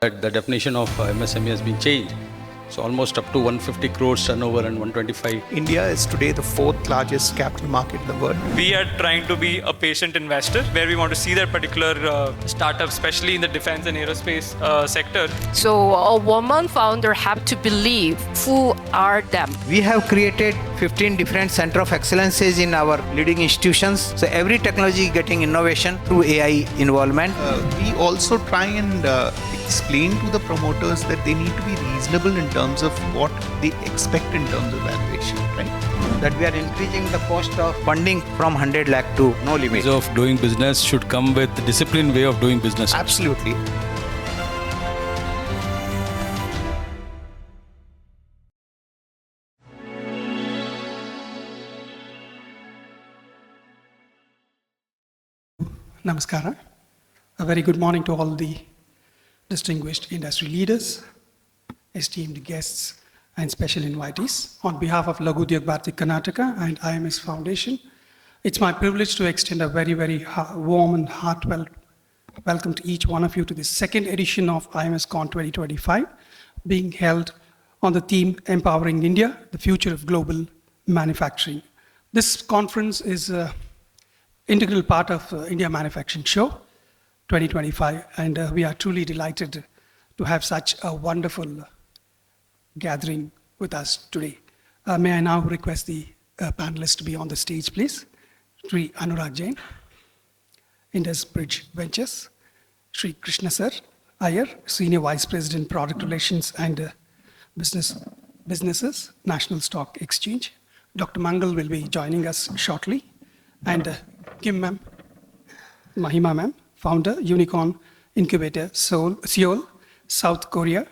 that the definition of MSME has been changed. So almost up to 150 crores turnover and 125. India is today the fourth largest capital market in the world. We are trying to be a patient investor where we want to see that particular startup, especially in the defense and aerospace sector. So a woman founder have to believe who are them. We have created 15 different center of excellences in our leading institutions. So every technology getting innovation through AI involvement. We also try and explain to the promoters that they need to be reasonable in terms of what they expect in terms of valuation, right? That we are increasing the cost of funding from 100 lakh to no limit. Ways of doing business should come with the disciplined way of doing business. Absolutely. Namaskara. A very good morning to all the distinguished industry leaders, esteemed guests, and special invitees. On behalf of Laghu, Udyog, Bharati, Karnataka and IMS Foundation, it's my privilege to extend a very, very warm and heartfelt welcome to each one of you to the second edition of IMSCON 2025, being held on the theme Empowering India, the Future of Global Manufacturing. This conference is an integral part of India Manufacturing Show 2025, and we are truly delighted to have such a wonderful gathering with us today. May I now request the panelists to be on the stage, please. Shri Anurag Jain, IndusBridge Ventures, Shri Krishnan sir, Iyer, Senior Vice President, Product Relations and Businesses, National Stock Exchange. Dr. Mangal will be joining us shortly. And Kim ma'am, Mahima ma'am, founder, Unicorn Incubator, Seoul, South Korea.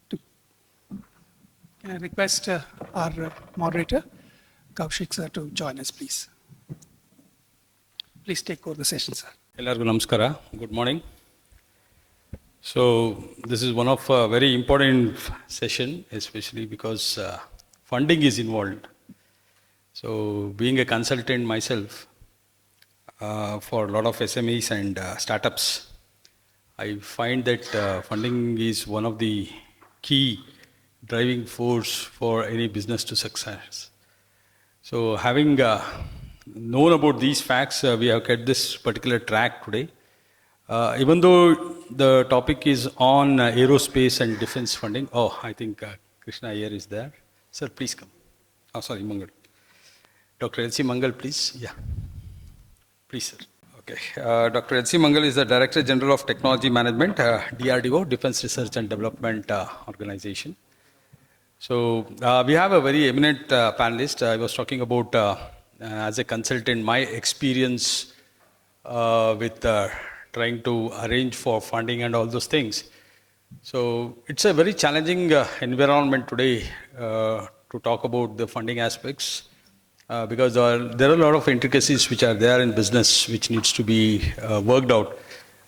Can I request our moderator, Kaushik sir, to join us, please? Please take over the session, sir. Ellargu namaskara. Good morning. So this is one of a very important session, especially because funding is involved. So being a consultant myself for a lot of SMEs and startups, I find that funding is one of the key driving force for any business to success. So having known about these facts, we have kept this particular track today. Even though the topic is on aerospace and defense funding. Oh, I think Krishna Iyer is there. Sir, please come. Oh, sorry, Mangal. Dr. L.C. Mangal, please. Yeah. Please, sir. Okay. Dr. L.C. Mangal is the Director General of Technology Management, DRDO, Defense Research and Development Organization. So we have a very eminent panelist. I was talking about, as a consultant, my experience with trying to arrange for funding and all those things. So it's a very challenging environment today to talk about the funding aspects. Because there are a lot of intricacies which are there in business which needs to be worked out.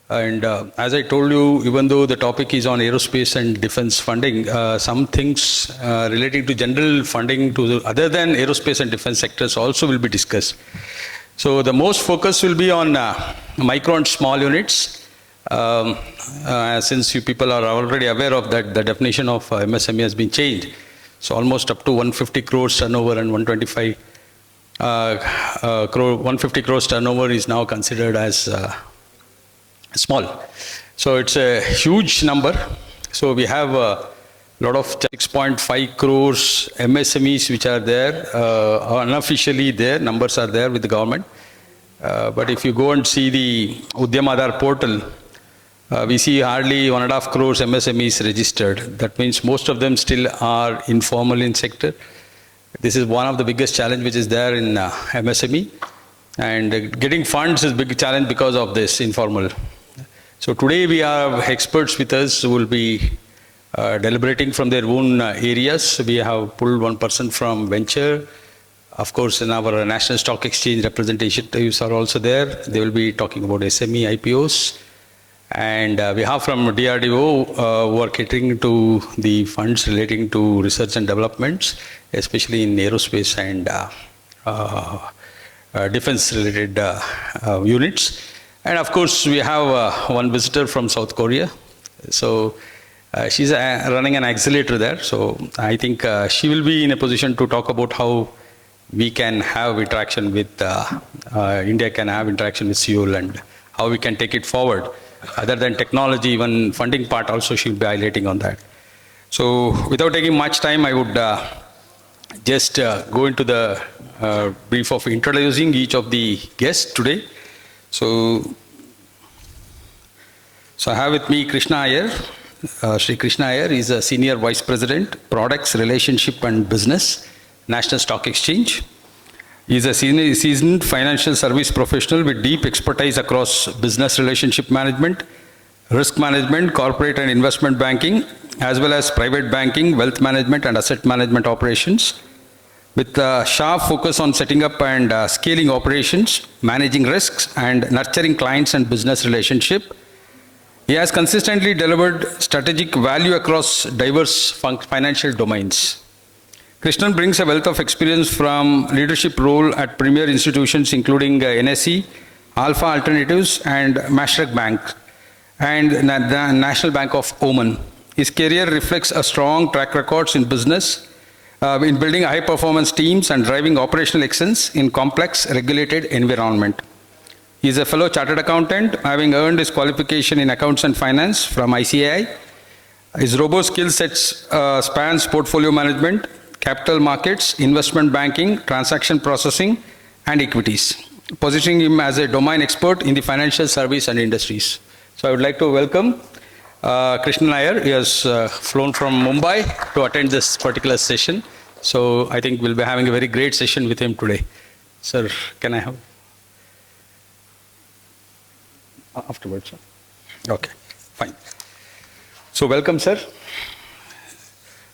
And as I told you, even though the topic is on aerospace and defense funding, some things relating to general funding to other than aerospace and defense sectors also will be discussed. So the most focus will be on micro and small units. Since you people are already aware of that, the definition of MSME has been changed. So almost up to 150 crores turnover and 150 crores turnover is now considered as small. So it's a huge number. So we have a lot of 6.5 crores MSMEs which are there, unofficially there, numbers are there with the government. But if you go and see the Udyamadar portal, we see hardly 1.5 crores MSMEs registered. That means most of them still are informal in sector. This is one of the biggest challenge which is there in MSME, and getting funds is a big challenge because of this informal. So today we have experts with us who will be deliberating from their own areas. We have pulled one person from venture. Of course, in our National Stock Exchange representatives are also there. They will be talking about SME IPOs. And we have from DRDO who are catering to the funds relating to research and developments, especially in aerospace and defense related units. And of course, we have one visitor from South Korea, So she's running an accelerator there. So I think she will be in a position to talk about how we can have interaction with, India can have interaction with Seoul and how we can take it forward. Other than technology, even funding part also she'll be highlighting on that. So without taking much time, I would just go into the brief of introducing each of the guests today. So I have with me Krishnan Iyer. Shri Krishnan Iyer is a Senior Vice President, Products, Relationship and Business, National Stock Exchange. He is a seasoned financial service professional with deep expertise across business relationship management, risk management, corporate and investment banking, as well as private banking, wealth management and asset management operations, with a sharp focus on setting up and scaling operations, managing risks and nurturing clients and business relationship. He has consistently delivered strategic value across diverse financial domains. Krishnan brings a wealth of experience from leadership role at premier institutions including NSE, Alpha Alternatives and Mashreq Bank and the National Bank of Oman. His career reflects a strong track record in business, in building high-performance teams and driving operational excellence in complex regulated environment. He is a fellow chartered accountant, having earned his qualification in accounts and finance from ICAI. His robust skill sets spans portfolio management, capital markets, investment banking, transaction processing, and equities, positioning him as a domain expert in the financial service and industries. So I would like to welcome Krishnan Iyer. He has flown from Mumbai to attend this particular session. So I think we'll be having a very great session with him today. Sir, can I have? Afterwards, sir. Okay, fine. So welcome, sir.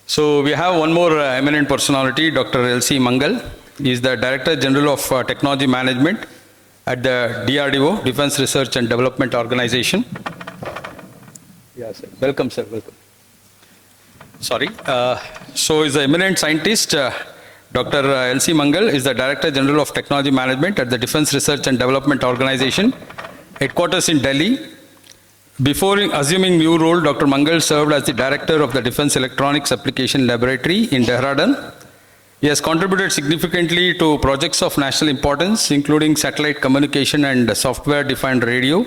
So we have one more eminent personality, Dr. L.C. Mangal. He is the Director General of Technology Management at the DRDO, Defense Research and Development Organization. Yes, sir. Welcome, sir. Welcome. Sorry. So is the eminent scientist, Dr. L.C. Mangal is the Director General of Technology Management at the Defense Research and Development Organization, headquarters in Delhi. Before assuming new role, Dr. Mangal served as the Director of the Defense Electronics Application Laboratory in Dehradun. He has contributed significantly to projects of national importance, including satellite communication and software-defined radio.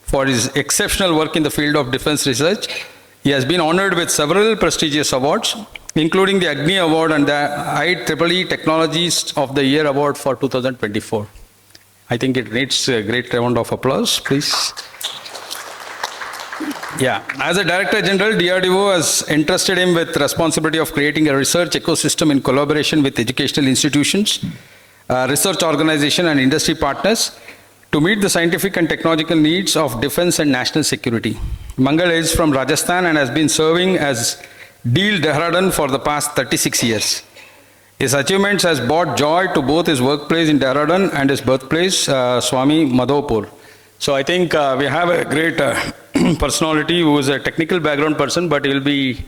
For his exceptional work in the field of defense research, he has been honored with several prestigious awards, including the Agni Award and the IEEE Technologies of the Year Award for 2024. I think it needs a great round of applause, please. Yeah, as a Director General, DRDO has entrusted him with responsibility of creating a research ecosystem in collaboration with educational institutions, research organizations and industry partners to meet the scientific and technological needs of defense and national security. Mangal is from Rajasthan and has been serving as DEAL Dehradun for the past 36 years. His achievements has brought joy to both his workplace in Dehradun and his birthplace, Swami Madhopur. So I think we have a great personality who is a technical background person, but he will be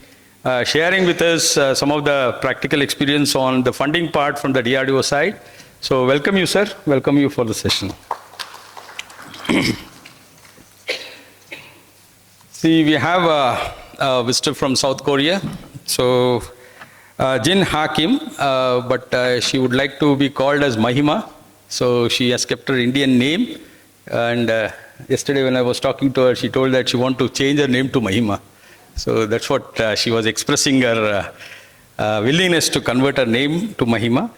sharing with us some of the practical experience on the funding part from the DRDO side. So welcome you, sir. Welcome you for the session. See, we have a visitor from South Korea. So Jin Ah Kim, but she would like to be called as Mahima. So she has kept her Indian name. And yesterday when I was talking to her, she told that she wants to change her name to Mahima. So that's what she was expressing her willingness to convert her name to Mahima.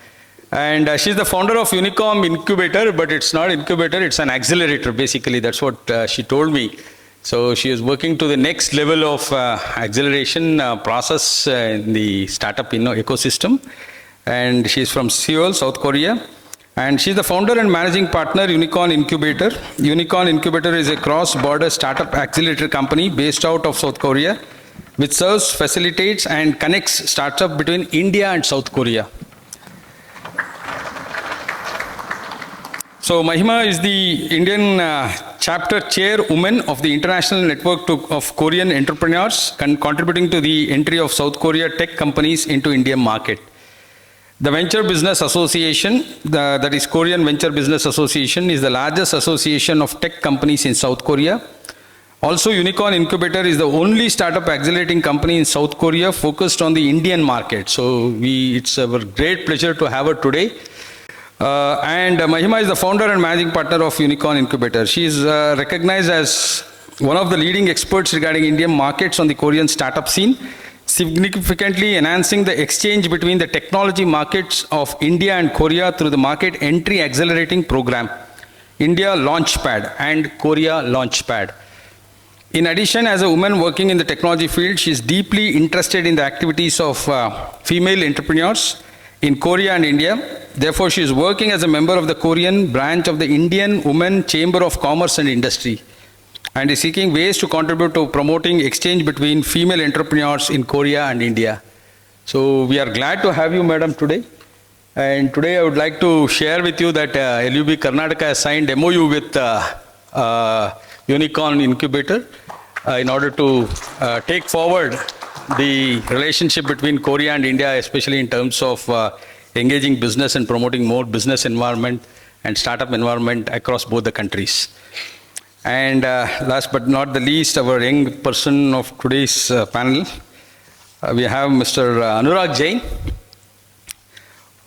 And she's the founder of Unicom Incubator, but it's not incubator, it's an accelerator basically. That's what she told me. So she is working to the next level of acceleration process in the startup ecosystem. And she's from Seoul, South Korea. And she's the founder and managing partner, Unicorn Incubator. Unicorn Incubator is a cross-border startup accelerator company based out of South Korea, which serves, facilitates, and connects startups between India and South Korea. So Mahima is the Indian chapter chairwoman of the International Network of Korean Entrepreneurs, contributing to the entry of South Korea tech companies into Indian market. The Venture Business Association, that is Korean Venture Business Association, is the largest association of tech companies in South Korea. Also, Unicorn Incubator is the only startup accelerating company in South Korea focused on the Indian market. So it's our great pleasure to have her today. And Mahima is the founder and managing partner of Unicorn Incubator. She is recognized as one of the leading experts regarding Indian markets on the Korean startup scene, significantly enhancing the exchange between the technology markets of India and Korea through the Market Entry Accelerating Program, India Launchpad and Korea Launchpad. In addition, as a woman working in the technology field, she is deeply interested in the activities of female entrepreneurs in Korea and India. Therefore, she is working as a member of the Korean branch of the Indian Women Chamber of Commerce and Industry and is seeking ways to contribute to promoting exchange between female entrepreneurs in Korea and India. So we are glad to have you, madam, today. And today I would like to share with you that LUB Karnataka has signed MOU with Unicorn Incubator in order to take forward the relationship between Korea and India, especially in terms of engaging business and promoting more business environment and startup environment across both the countries. And last but not the least, our young person of today's panel, we have Mr. Anurag Jain,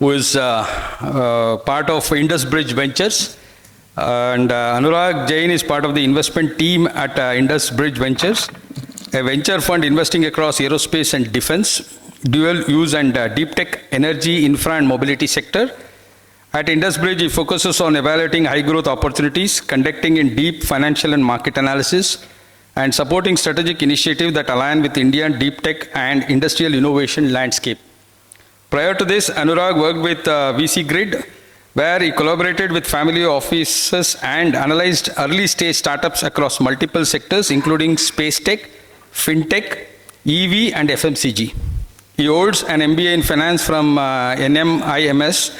who is part of IndusBridge Ventures. And Anurag Jain is part of the investment team at IndusBridge Ventures, a venture fund investing across aerospace and defense, dual use and deep tech, energy, infra and mobility sector. At IndusBridge, he focuses on evaluating high growth opportunities, conducting in deep financial and market analysis, and supporting strategic initiatives that align with Indian deep tech and industrial innovation landscape. Prior to this, Anurag worked with VC Grid, where he collaborated with family offices and analyzed early stage startups across multiple sectors, including space tech, fintech, EV, and FMCG. He holds an MBA in finance from NMIMS,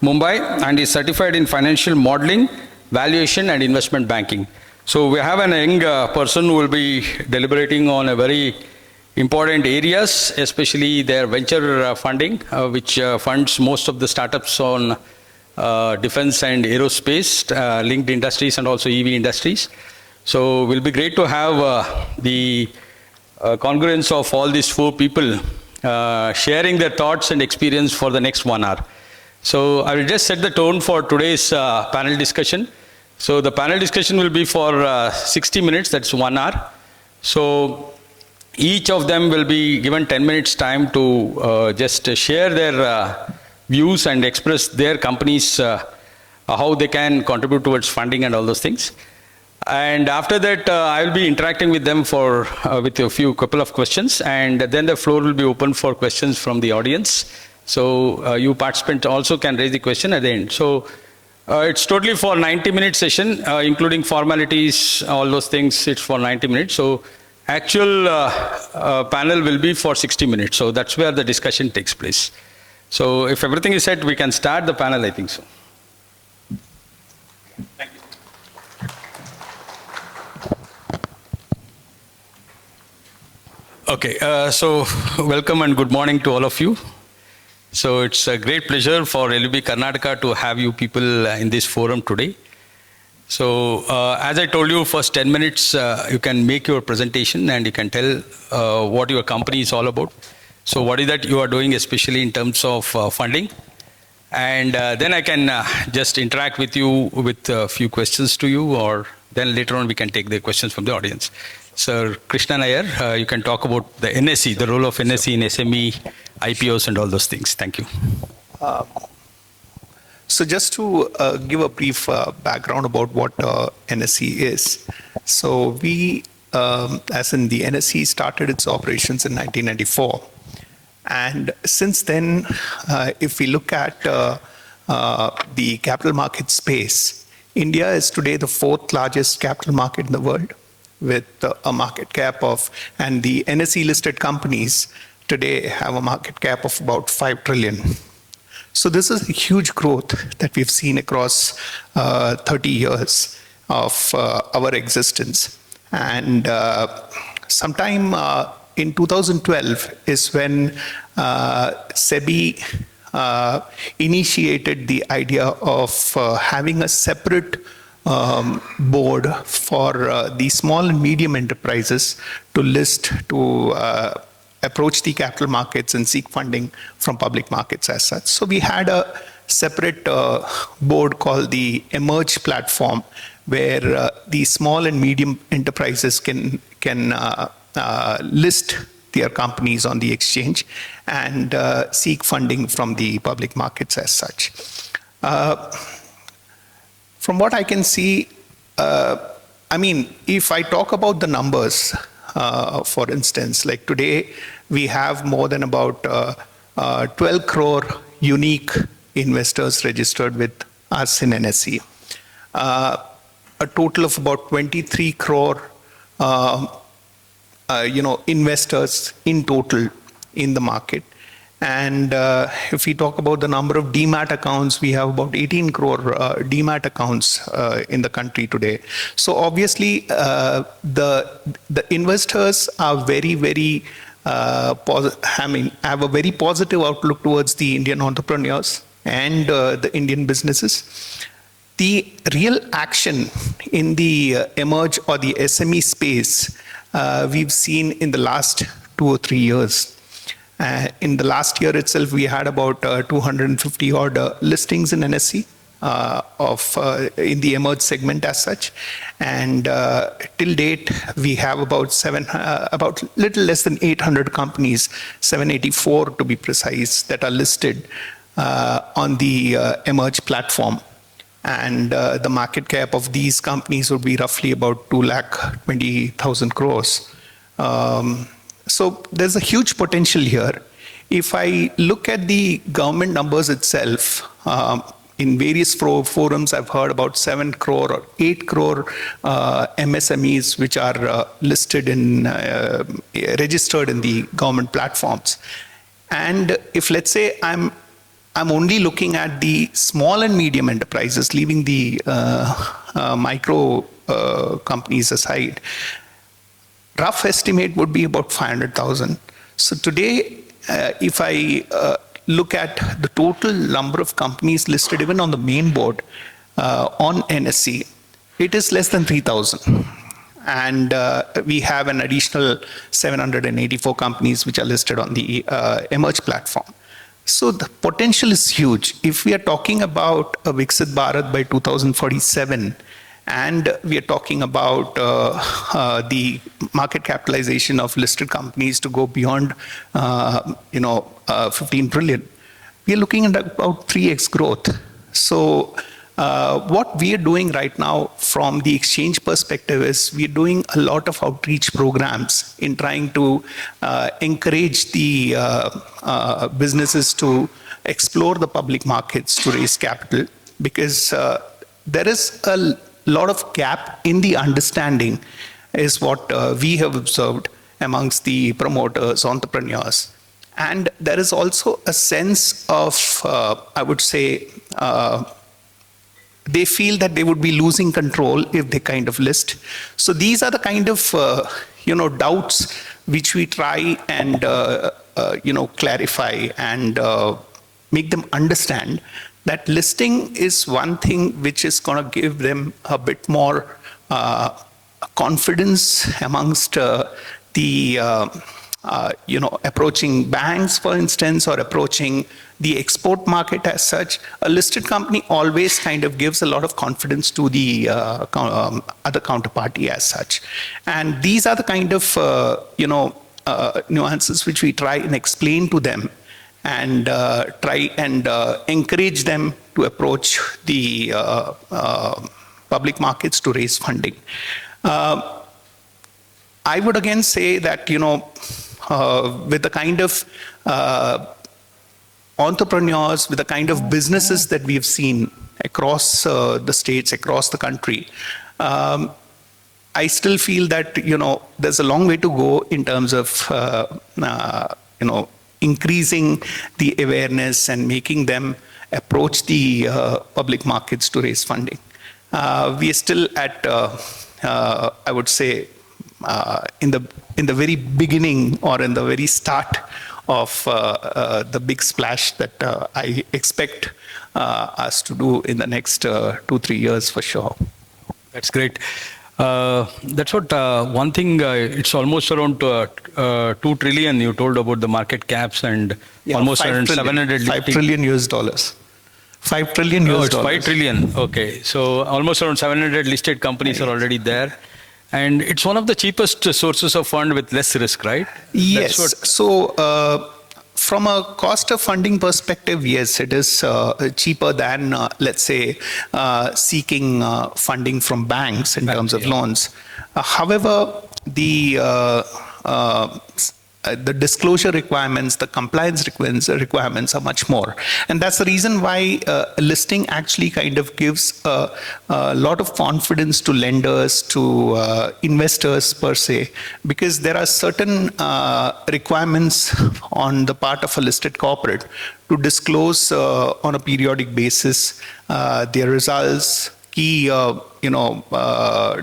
Mumbai, and is certified in financial modeling, valuation, and investment banking. So we have an young person who will be deliberating on a very important areas, especially their venture funding, which funds most of the startups on defense and aerospace linked industries and also EV industries. So it will be great to have the congruence of all these four people sharing their thoughts and experience for the next 1 hour. So I will just set the tone for today's panel discussion. So the panel discussion will be for 60 minutes, that's 1 hour. So each of them will be given 10 minutes time to just share their views and express their companies, how they can contribute towards funding and all those things. And after that, I will be interacting with them for with a couple of questions, and then the floor will be open for questions from the audience. So you participants also can raise the question at the end. So it's totally for 90-minute session, including formalities, all those things. It's for 90 minutes. So actual panel will be for 60 minutes. So that's where the discussion takes place. So if everything is set, we can start the panel, I think so. Thank you. Okay, so welcome and good morning to all of you. So it's a great pleasure for LUB Karnataka to have you people in this forum today. So as I told you, first 10 minutes, you can make your presentation and you can tell what your company is all about. So what is that you are doing, especially in terms of funding? And then I can just interact with you with a few questions to you, or then later on we can take the questions from the audience. Sir Krishnan, Iyer, you can talk about the NSE, the role of NSE in SME, IPOs and all those things. Thank you. So just to give a brief background about what NSE is. So we, as in the NSE, started its operations in 1994. And since then, if we look at the capital market space, India is today the 4th largest capital market in the world, with a market cap of, and the NSE listed companies today have a market cap of about 5 trillion. So this is a huge growth that we've seen across 30 years of our existence. And sometime in 2012 is when SEBI initiated the idea of having a separate board for the small and medium enterprises to list, to approach the capital markets and seek funding from public markets as such. So we had a separate board called the Emerge platform, where the small and medium enterprises can list their companies on the exchange and seek funding from the public markets as such. From what I can see, I mean, if I talk about the numbers, for instance, like today, we have more than about 12 crore unique investors registered with us in NSE. A total of about 23 crore, investors in total in the market. And if we talk about the number of demat accounts, we have about 18 crore demat accounts in the country today. So obviously, the investors are very, very have a very positive outlook towards the Indian entrepreneurs and the Indian businesses. The real action in the emerge or the SME space we've seen in the last 2 or 3 years. In the last year itself, we had about 250 odd listings in NSE in the emerge segment as such, and till date we have about little less than 800 companies, 784 to be precise, that are listed on the emerge platform, and the market cap of these companies would be roughly about 2,20,000 crores. So there's a huge potential here. If I look at the government numbers itself, in various forums, I've heard about 7 crore or 8 crore MSMEs which are listed in, registered in the government platforms. And if, let's say, I'm only looking at the small and medium enterprises, leaving the micro companies aside, rough estimate would be about 500,000. So today, if I look at the total number of companies listed even on the main board on NSE, it is less than 3,000. And we have an additional 784 companies which are listed on the Emerge platform. So the potential is huge. If we are talking about a Viksit Bharat by 2047, and we are talking about the market capitalization of listed companies to go beyond, 15 trillion. We are looking at about 3x growth. So what we are doing right now from the exchange perspective is we are doing a lot of outreach programs in trying to encourage the businesses to explore the public markets to raise capital, because there is a lot of gap in the understanding is what we have observed amongst the promoters, entrepreneurs. And there is also a sense of, I would say, they feel that they would be losing control if they kind of list. So these are the kind of, doubts which we try and, clarify and make them understand that listing is one thing which is going to give them a bit more confidence amongst the approaching banks, for instance, or approaching the export market as such. A listed company always kind of gives a lot of confidence to the other counterparty as such. And these are the kind of nuances which we try and explain to them, and try and encourage them to approach the public markets to raise funding. I would again say that, with the kind of entrepreneurs, with the kind of businesses that we have seen across the states, across the country, I still feel that, there's a long way to go in terms of, increasing the awareness and making them approach the public markets to raise funding. We are still at, I would say, in the very beginning or in the very start of the big splash that I expect us to do in the next 2-3 years for sure. That's great. That's what one thing. It's almost around 2 trillion. You told about the market caps and almost around 700. 5 trillion US dollars. 5 trillion US Oh, it's dollars. 5 trillion. Okay, so almost around 700 listed companies are already there, and it's one of the cheapest sources of fund with less risk, right? Yes. That's what, So, from a cost of funding perspective, yes, it is cheaper than, let's say, seeking funding from banks in terms of loans. However, the disclosure requirements, the compliance requirements are much more. And that's the reason why listing actually kind of gives a lot of confidence to lenders, to investors per se, because there are certain requirements on the part of a listed corporate to disclose on a periodic basis their results, key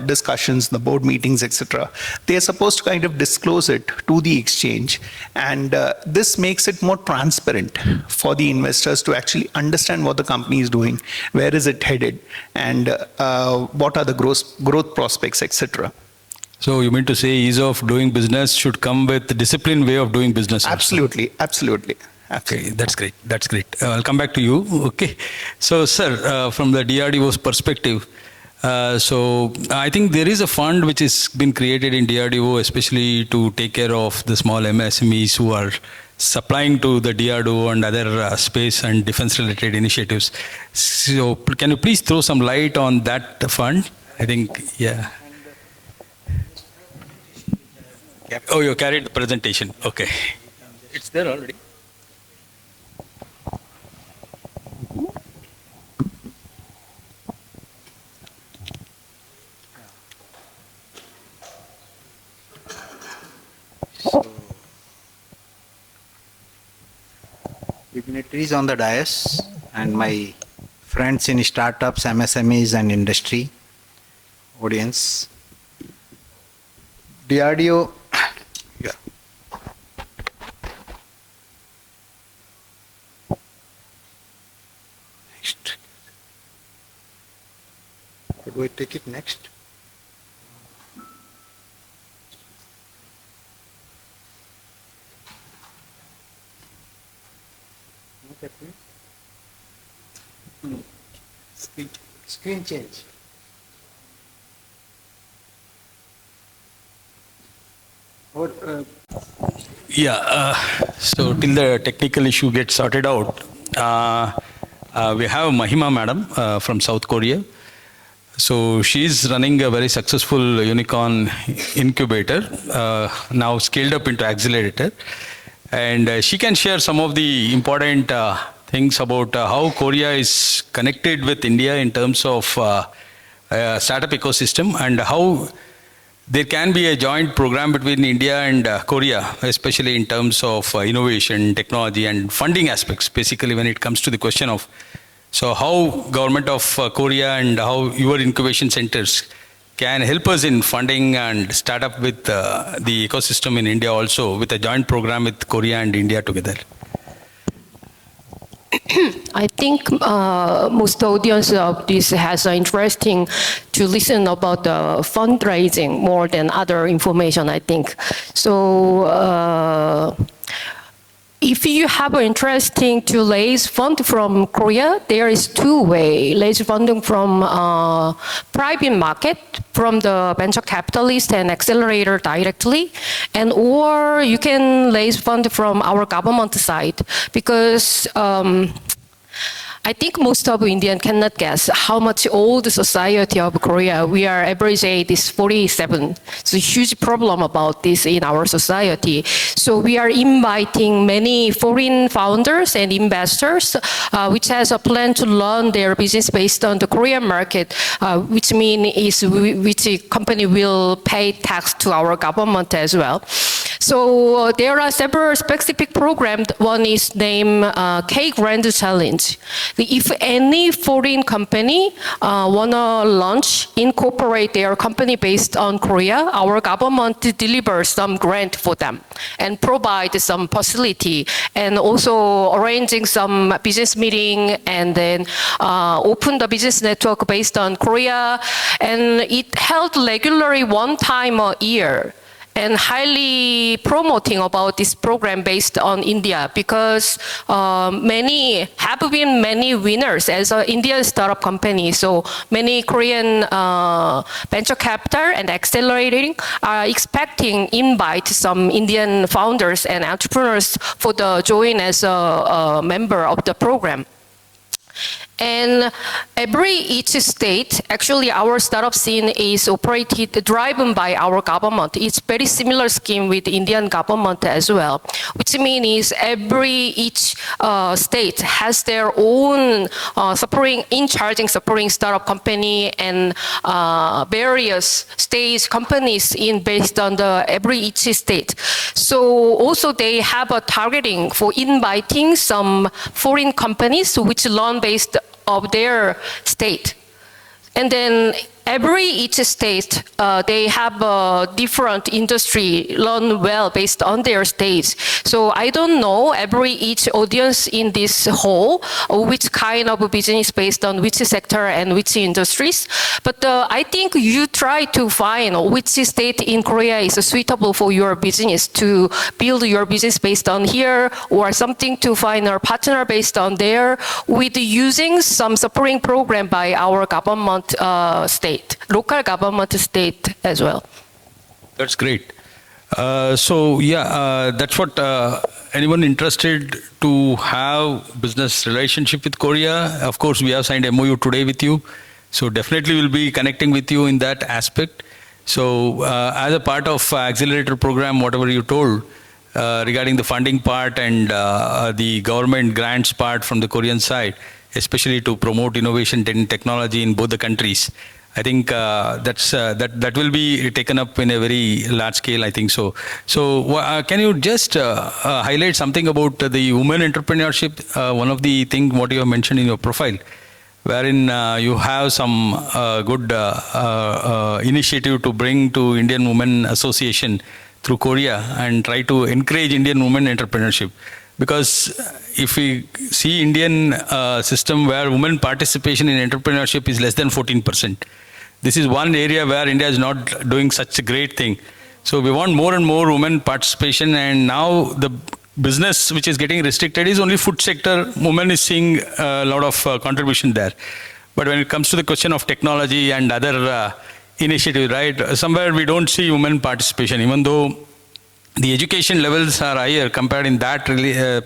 discussions, the board meetings, etc. They are supposed to kind of disclose it to the exchange, and this makes it more transparent for the investors to actually understand what the company is doing, where is it headed, and what are the growth prospects, etc. so you mean to say ease of doing business should come with the disciplined way of doing business also? Absolutely, absolutely. Okay, that's great. That's great. I'll come back to you. Okay. So, sir, from the DRDO's perspective, so I think there is a fund which has been created in DRDO, especially to take care of the small MSMEs who are supplying to the DRDO and other space and defense-related initiatives. So, can you please throw some light on that fund? I think, yeah. Oh, you carried the presentation. Okay. It's there already. Dignitaries on the dais and my friends in startups, MSMEs and industry, audience. DRDO, yeah. Next. Do I take it next? Screen change. Yeah, so till the technical issue gets sorted out, we have Mahima madam from South Korea. So she's running a very successful unicorn incubator, now scaled up into accelerator. And she can share some of the important things about how Korea is connected with India in terms of startup ecosystem, and how there can be a joint program between India and Korea, especially in terms of innovation, technology and funding aspects, basically when it comes to the question of, so how government of Korea and how your incubation centers can help us in funding and start up with the ecosystem in India also, with a joint program with Korea and India together. I think most audience of this has interesting to listen about the fundraising more than other information, I think. So if you have interesting to raise fund from Korea, there is two ways. Raise funding from private market, from the venture capitalist and accelerator directly, and or you can raise fund from our government side, because I think most of Indians cannot guess how much old society of Korea. We are average age is 47. It's a huge problem about this in our society. So we are inviting many foreign founders and investors, which has a plan to run their business based on the Korean market, which means which company will pay tax to our government as well. So there are several specific programs. One is named K Grand Challenge. If any foreign company wanna launch, incorporate their company based on Korea, our government delivers some grant for them and provide some facility and also arranging some business meeting and then open the business network based on Korea, and it held regularly one time a year, and highly promoting about this program based on India, because many winners as an Indian startup company. So many Korean venture capital and accelerating are expecting invite some Indian founders and entrepreneurs for the join as a member of the program. And each state, actually our startup scene is operated, driven by our government. It's very similar scheme with Indian government as well, which means each state has their own supporting startup company and various stage companies based on each state. So also they have a targeting for inviting some foreign companies which learn based of their state. And then each state, they have a different industry, learn well based on their states. So I don't know each audience in this hall, which kind of business based on which sector and which industries. But I think you try to find which state in Korea is suitable for your business to build your business based on here, or something to find a partner based on there, with using some supporting program by our government state. Local government state as well. That's great. That's what anyone interested to have business relationship with Korea. Of course, we have signed MOU today with you. So definitely we'll be connecting with you in that aspect. So as a part of accelerator program, whatever you told regarding the funding part and the government grants part from the Korean side, especially to promote innovation and technology in both the countries, I think that will be taken up in a very large scale, I think so. So can you just highlight something about the women entrepreneurship? One of the things what you have mentioned in your profile, wherein you have some good initiative to bring to Indian Women Association through Korea and try to encourage Indian women entrepreneurship. Because if we see Indian system where women participation in entrepreneurship is less than 14%. This is one area where India is not doing such a great thing. So we want more and more women participation, and now the business which is getting restricted is only food sector. Women is seeing a lot of contribution there. But when it comes to the question of technology and other initiatives, right, somewhere we don't see women participation, even though the education levels are higher compared in that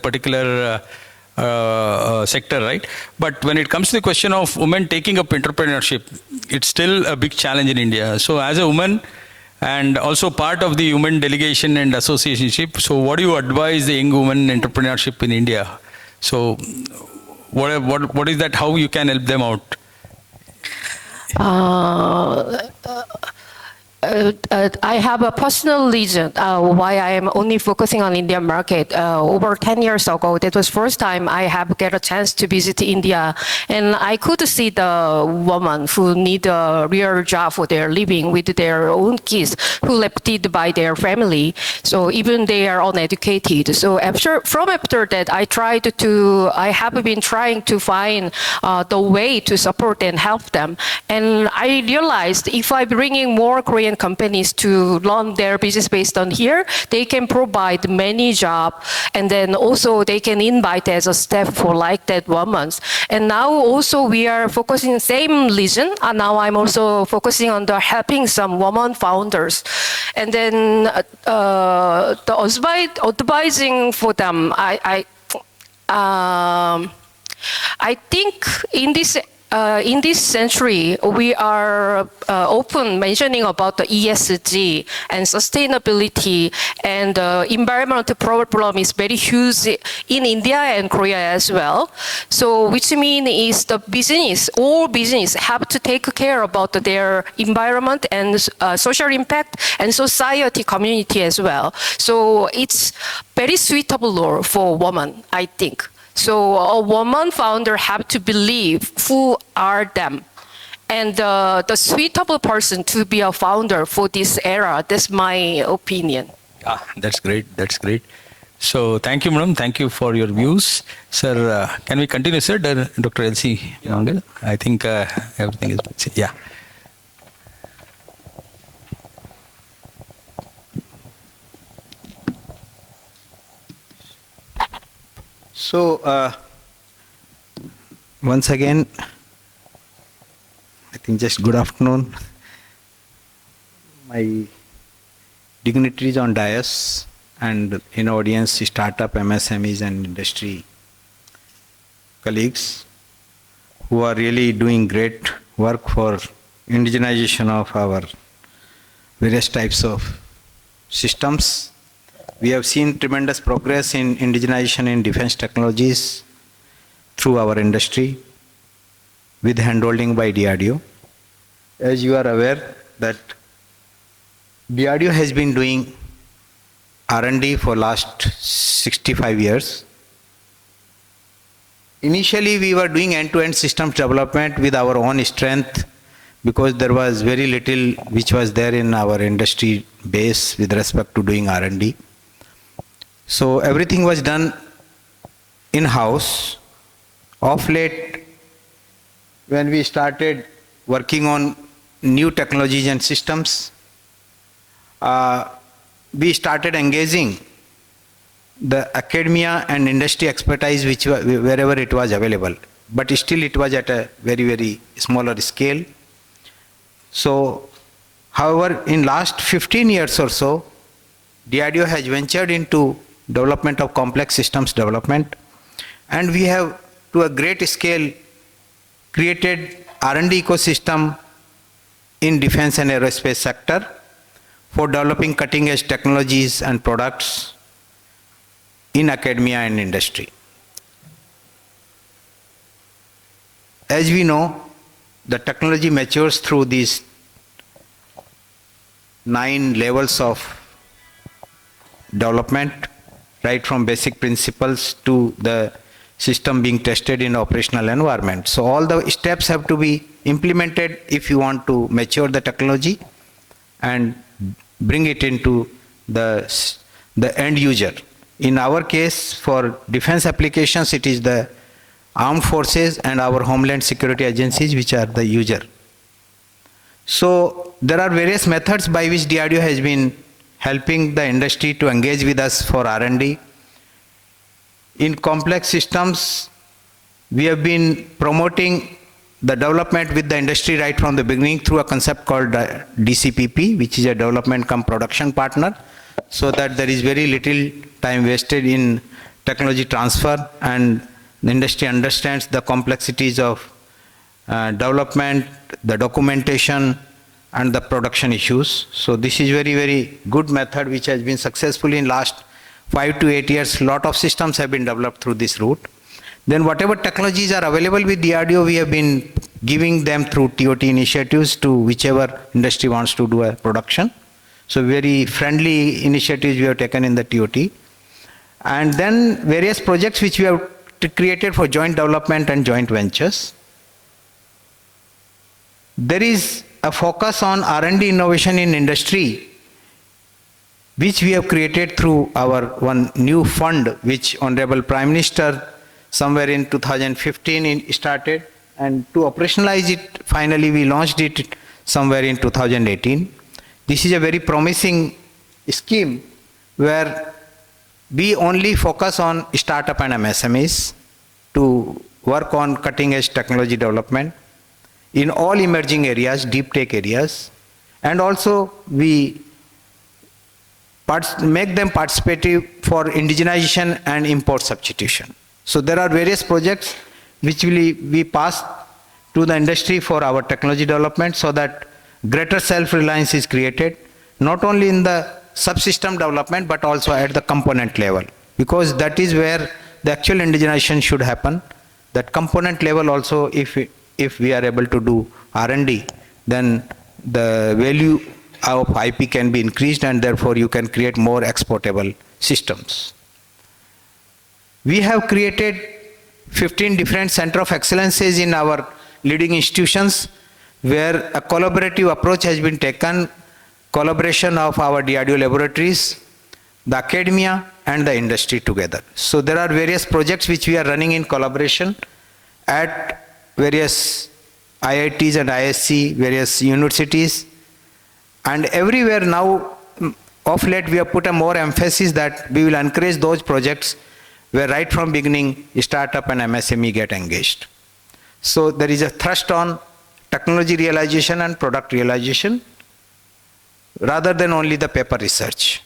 particular sector, right? But when it comes to the question of women taking up entrepreneurship, it's still a big challenge in India. So as a woman and also part of the women delegation and associationship, so what do you advise the young women entrepreneurship in India? So what is that, how you can help them out? I have a personal reason why I am only focusing on Indian market. Over 10 years ago, that was first time I have get a chance to visit India, and I could see the women who need a real job for their living with their own kids who left it by their family. So even they are uneducated. So after that, I have been trying to find the way to support and help them. And I realized if I bringing more Korean companies to run their business based on here, they can provide many jobs, and then also they can invite as a staff for like that women. And now also we are focusing same region, and now I'm also focusing on the helping some women founders. And then the advising for them, I think in this in this century, we are often mentioning about the ESG and sustainability, and environmental problem is very huge in India and Korea as well. So, which means is the business, all business have to take care about their environment and social impact and society community as well. So, it's very suitable role for women, I think. So a woman founder have to believe who are them, and the suitable person to be a founder for this era. That's my opinion. Ah, that's great. That's great. So thank you, madam. Thank you for your views, sir. Can we continue, sir? Dr. L.C. Mangal. I think everything is yeah. So, once again, I think just good afternoon. My dignitaries on dais and in audience, startup, MSMEs and industry colleagues who are really doing great work for indigenization of our various types of systems. We have seen tremendous progress in indigenization in defense technologies through our industry with handholding by DRDO. As you are aware that DRDO has been doing R&D for last 65 years. Initially we were doing end-to-end systems development with our own strength because there was very little which was there in our industry base with respect to doing R&D. So everything was done in-house. Of late, when we started working on new technologies and systems, we started engaging the academia and industry expertise which wherever it was available. But still it was at a very, very smaller scale. So, however, in last 15 years or so, DRDO has ventured into development of complex systems development, and we have to a great scale created R&D ecosystem in defense and aerospace sector for developing cutting edge technologies and products in academia and industry. As we know, the technology matures through these 9 levels of development, right from basic principles to the system being tested in operational environment. So all the steps have to be implemented if you want to mature the technology and bring it into the end user. In our case, for defense applications, it is the armed forces and our homeland security agencies which are the user. So there are various methods by which DRDO has been helping the industry to engage with us for R&D. In complex systems, we have been promoting the development with the industry right from the beginning through a concept called DCPP, which is a development cum production partner, so that there is very little time wasted in technology transfer and the industry understands the complexities of development, the documentation and the production issues. So this is very, very good method which has been successful in last 5 to 8 years. Lot of systems have been developed through this route. Then whatever technologies are available with DRDO, we have been giving them through TOT initiatives to whichever industry wants to do a production. So very friendly initiatives we have taken in the TOT. And then various projects which we have created for joint development and joint ventures. There is a focus on R&D innovation in industry, which we have created through our one new fund, which Honorable Prime Minister somewhere in 2015 started, and to operationalize it, finally we launched it somewhere in 2018. This is a very promising scheme where we only focus on startup and MSMEs to work on cutting edge technology development in all emerging areas, deep tech areas, and also we make them participative for indigenization and import substitution. So there are various projects which will be passed to the industry for our technology development so that greater self-reliance is created, not only in the subsystem development but also at the component level, because that is where the actual indigenization should happen. That component level also, if we are able to do R&D, then the value of IP can be increased and therefore you can create more exportable systems. We have created 15 different center of excellences in our leading institutions where a collaborative approach has been taken, collaboration of our DRDO laboratories, the academia and the industry together. So there are various projects which we are running in collaboration at various IITs and ISC, various universities, and everywhere now of late we have put a more emphasis that we will encourage those projects where right from beginning startup and MSME get engaged. So there is a thrust on technology realization and product realization rather than only the paper research.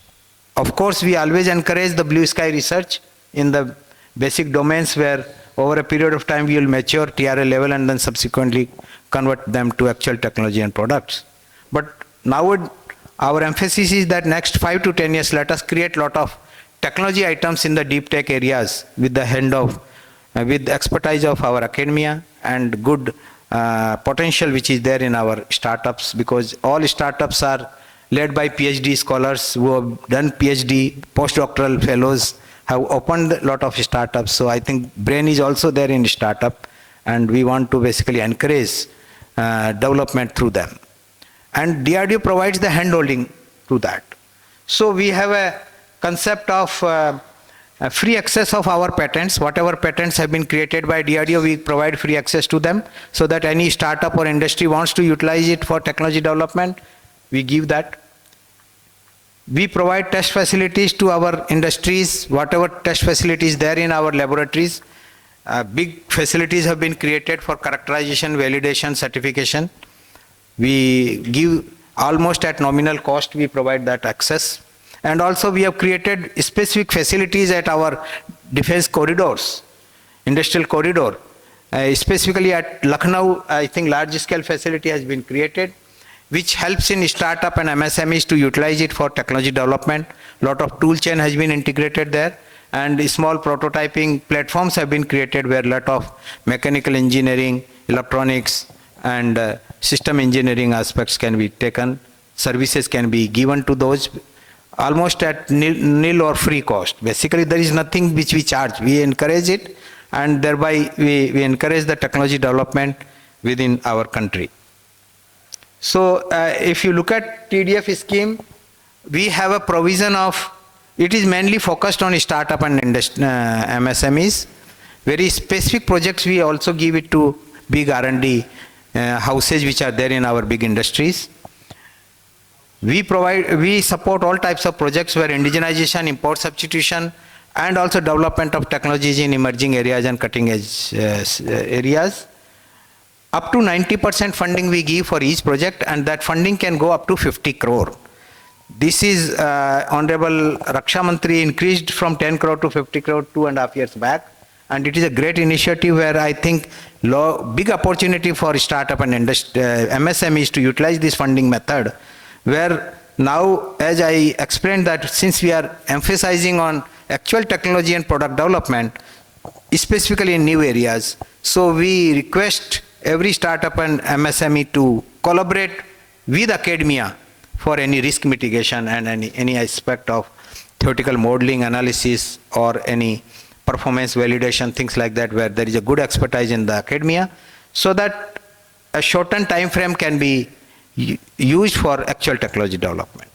Of course, we always encourage the blue sky research in the basic domains where over a period of time we will mature TRL level and then subsequently convert them to actual technology and products. But now our emphasis is that next 5 to 10 years let us create a lot of technology items in the deep tech areas with the hand of, with expertise of our academia and good potential which is there in our startups, because all startups are led by PhD scholars who have done PhD, postdoctoral fellows have opened a lot of startups. So I think brain is also there in startup and we want to basically encourage development through them. And DRDO provides the handholding to that. So we have a concept of free access of our patents. Whatever patents have been created by DRDO, we provide free access to them so that any startup or industry wants to utilize it for technology development, we give that. We provide test facilities to our industries, whatever test facilities there in our laboratories. Big facilities have been created for characterization, validation, certification. We give almost at nominal cost, we provide that access. And also we have created specific facilities at our defense corridors, industrial corridor. Specifically at Lucknow, I think large scale facility has been created, which helps in startup and MSMEs to utilize it for technology development. Lot of tool chain has been integrated there, and small prototyping platforms have been created where lot of mechanical engineering, electronics, and system engineering aspects can be taken. Services can be given to those almost at nil or free cost. Basically, there is nothing which we charge. We encourage it, and thereby we encourage the technology development within our country. So if you look at TDF scheme, we have a provision of, it is mainly focused on startup and MSMEs. Very specific projects we also give it to big R&D houses which are there in our big industries. We support all types of projects where indigenization, import substitution, and also development of technologies in emerging areas and cutting edge areas. Up to 90% funding we give for each project, and that funding can go up to 50 crore. This is Honorable Raksha Mantri increased from 10 crore to 50 crore 2.5 years back, and it is a great initiative where I think big opportunity for startup and MSMEs to utilize this funding method, where now, as I explained, that since we are emphasizing on actual technology and product development, specifically in new areas, so we request every startup and MSME to collaborate with academia for any risk mitigation and any aspect of theoretical modeling analysis or any performance validation, things like that, where there is a good expertise in the academia, so that a shortened time frame can be used for actual technology development.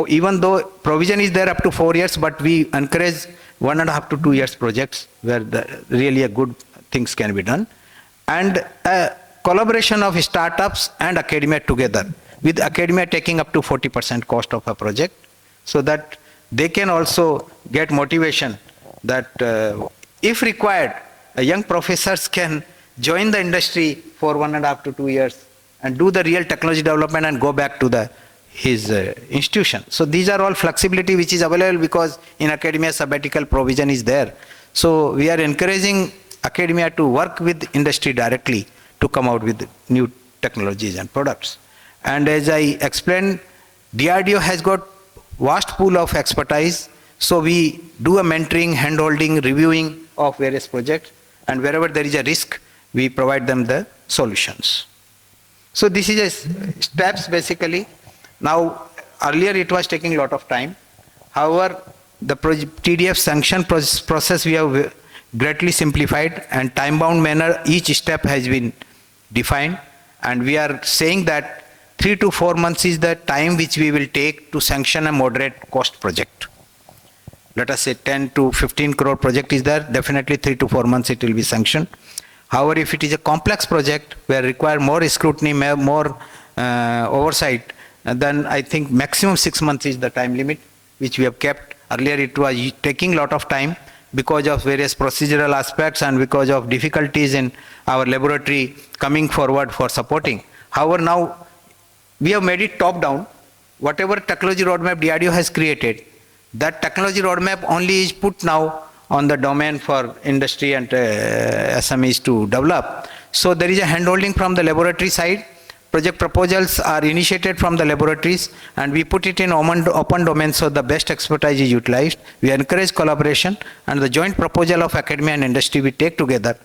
Even though provision is there up to 4 years, but we encourage 1.5 to 2 years projects where really a good things can be done. And collaboration of startups and academia together, with academia taking up to 40% cost of a project, so that they can also get motivation that if required, young professors can join the industry for 1.5 to 2 years and do the real technology development and go back to his institution. So these are all flexibility which is available because in academia sabbatical provision is there. So we are encouraging academia to work with industry directly to come out with new technologies and products. And as I explained, DRDO has got vast pool of expertise, so we do a mentoring, hand-holding, reviewing of various projects, and wherever there is a risk, we provide them the solutions. So this is a steps basically. Now, earlier it was taking a lot of time. However, the TDF sanction process we have greatly simplified, and time-bound manner, each step has been defined, and we are saying that 3 to 4 months is the time which we will take to sanction a moderate cost project. Let us say 10 to 15 crore project is there, definitely 3 to 4 months it will be sanctioned. However, if it is a complex project where require more scrutiny, more oversight, then I think maximum 6 months is the time limit which we have kept. Earlier it was taking a lot of time because of various procedural aspects and because of difficulties in our laboratory coming forward for supporting. However, now we have made it top down. Whatever technology roadmap DRDO has created, that technology roadmap only is put now on the domain for industry and SMEs to develop. So there is a handholding from the laboratory side. Project proposals are initiated from the laboratories, and we put it in open domain so the best expertise is utilized. We encourage collaboration, and the joint proposal of academia and industry we take together,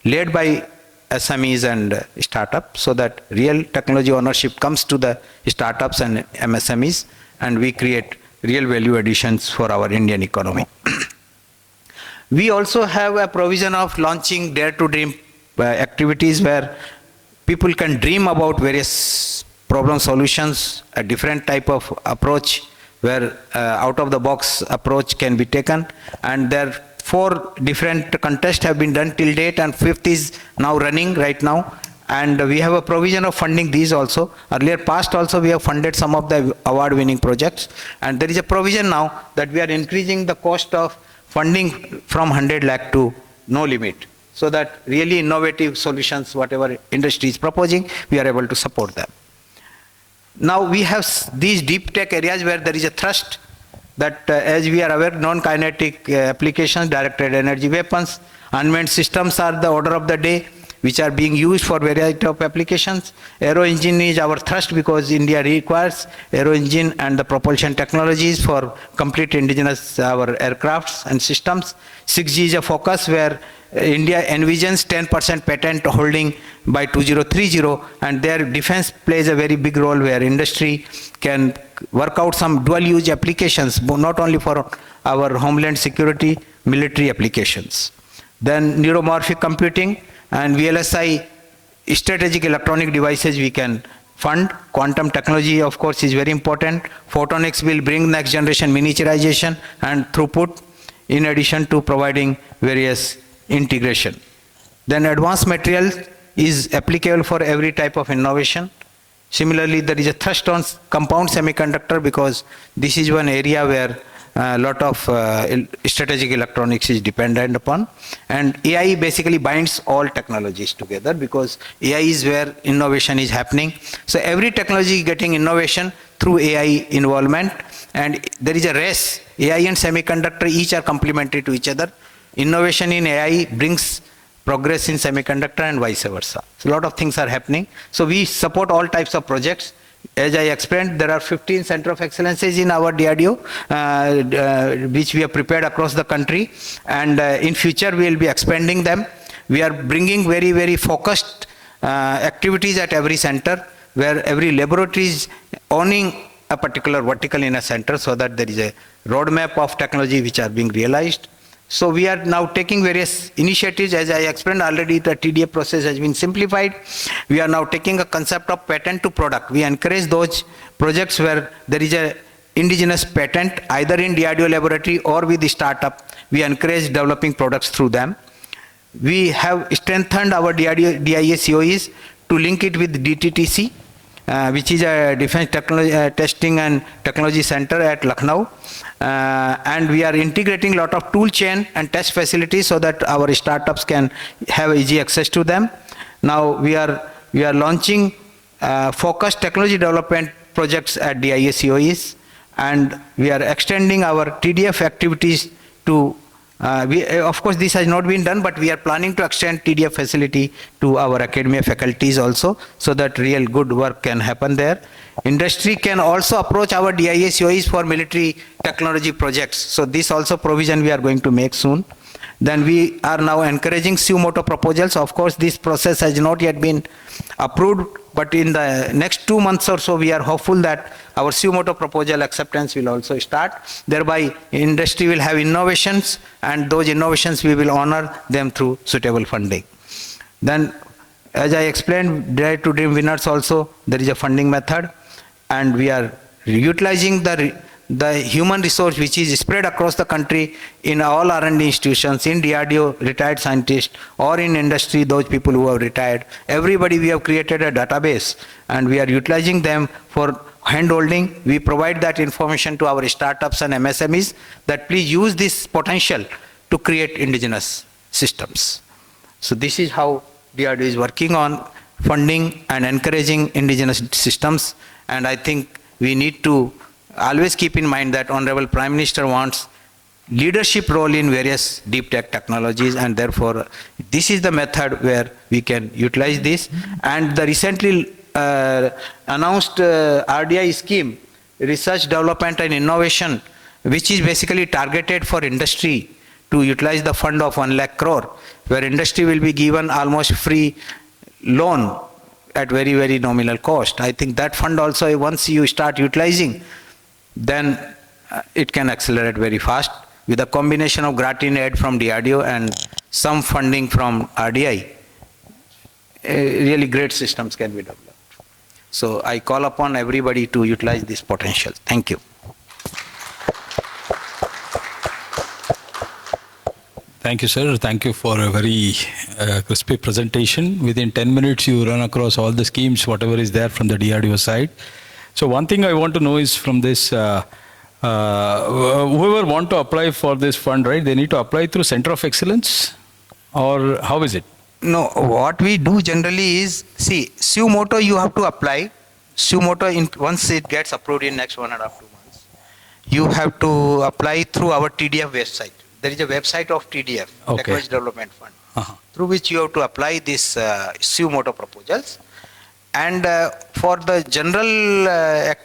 led by SMEs and startups, so that real technology ownership comes to the startups and MSMEs, and we create real value additions for our Indian economy. We also have a provision of launching Dare to Dream activities where people can dream about various problem solutions, a different type of approach where out of the box approach can be taken, and there 4 different contests have been done till date, and 5th is now running right now, and we have a provision of funding these also. Earlier past also we have funded some of the award winning projects, and there is a provision now that we are increasing the cost of funding from 100 lakh to no limit, so that really innovative solutions, whatever industry is proposing, we are able to support them. Now we have these deep tech areas where there is a thrust that as we are aware, non-kinetic applications, directed energy weapons, unmanned systems are the order of the day, which are being used for variety of applications. Aero engine is our thrust because India requires aero engine and the propulsion technologies for complete indigenous our aircrafts and systems. 6G is a focus where India envisions 10% patent holding by 2030, and their defense plays a very big role where industry can work out some dual use applications, not only for our homeland security, military applications. Then neuromorphic computing and VLSI, strategic electronic devices we can fund. Quantum technology, of course, is very important. Photonics will bring next generation miniaturization and throughput, in addition to providing various integration. Then advanced material is applicable for every type of innovation. Similarly, there is a thrust on compound semiconductor because this is one area where a lot of strategic electronics is dependent upon, and AI basically binds all technologies together because AI is where innovation is happening. So every technology is getting innovation through AI involvement, and there is a race. AI and semiconductor each are complementary to each other. Innovation in AI brings progress in semiconductor and vice versa. So a lot of things are happening. So we support all types of projects. As I explained, there are 15 Center of Excellences in our DRDO, which we have prepared across the country, and in future we will be expanding them. We are bringing very, very focused activities at every center, where every laboratory is owning a particular vertical in a center, so that there is a roadmap of technology which are being realized. So we are now taking various initiatives. As I explained already, the TDA process has been simplified. We are now taking a concept of patent to product. We encourage those projects where there is a indigenous patent, either in DRDO laboratory or with the startup. We encourage developing products through them. We have strengthened our DRDO DIA COEs to link it with DTTC, which is a Defense Technology, Testing and Technology Center at Lucknow. And we are integrating a lot of tool chain and test facilities so that our startups can have easy access to them. Now we are launching focused technology development projects at DIA COEs, and we are extending our TDF activities to Of course, this has not been done, but we are planning to extend TDF facility to our academia faculties also, so that real good work can happen there. Industry can also approach our DISOEs for military technology projects. So this also provision we are going to make soon. Then we are now encouraging sumoto proposals. Of course, this process has not yet been approved, but in the next 2 months or so, we are hopeful that our sumoto proposal acceptance will also start. Thereby, industry will have innovations, and those innovations we will honor them through suitable funding. Then, as I explained, Dare to Dream winners also, there is a funding method, and we are utilizing the human resource which is spread across the country in all R&D institutions, in DRDO, retired scientists, or in industry, those people who have retired. Everybody, we have created a database, and we are utilizing them for hand-holding. We provide that information to our startups and MSMEs that please use this potential to create indigenous systems. So this is how DRDO is working on funding and encouraging indigenous systems, and I think we need to always keep in mind that Honorable Prime Minister wants leadership role in various deep tech technologies, and therefore this is the method where we can utilize this. And the recently announced RDI scheme, Research, Development and Innovation, which is basically targeted for industry to utilize the fund of 1 lakh crore, where industry will be given almost free loan at very, very nominal cost. I think that fund also, once you start utilizing, then it can accelerate very fast with a combination of grant aid from DRDO and some funding from RDI. Really great systems can be developed. So I call upon everybody to utilize this potential. Thank you. Thank you, sir. Thank you for a very crispy presentation. Within 10 minutes, you run across all the schemes, whatever is there from the DRDO side. So one thing I want to know is from this, whoever want to apply for this fund, right, they need to apply through Center of Excellence, or how is it? No, what we do generally is, see, sumoto you have to apply. Sumoto, once it gets approved in next 1.5 to 2 months, you have to apply through our TDF website. There is a website of TDF, Okay. Technology Development Fund, through which you have to apply these sumoto proposals. And for the general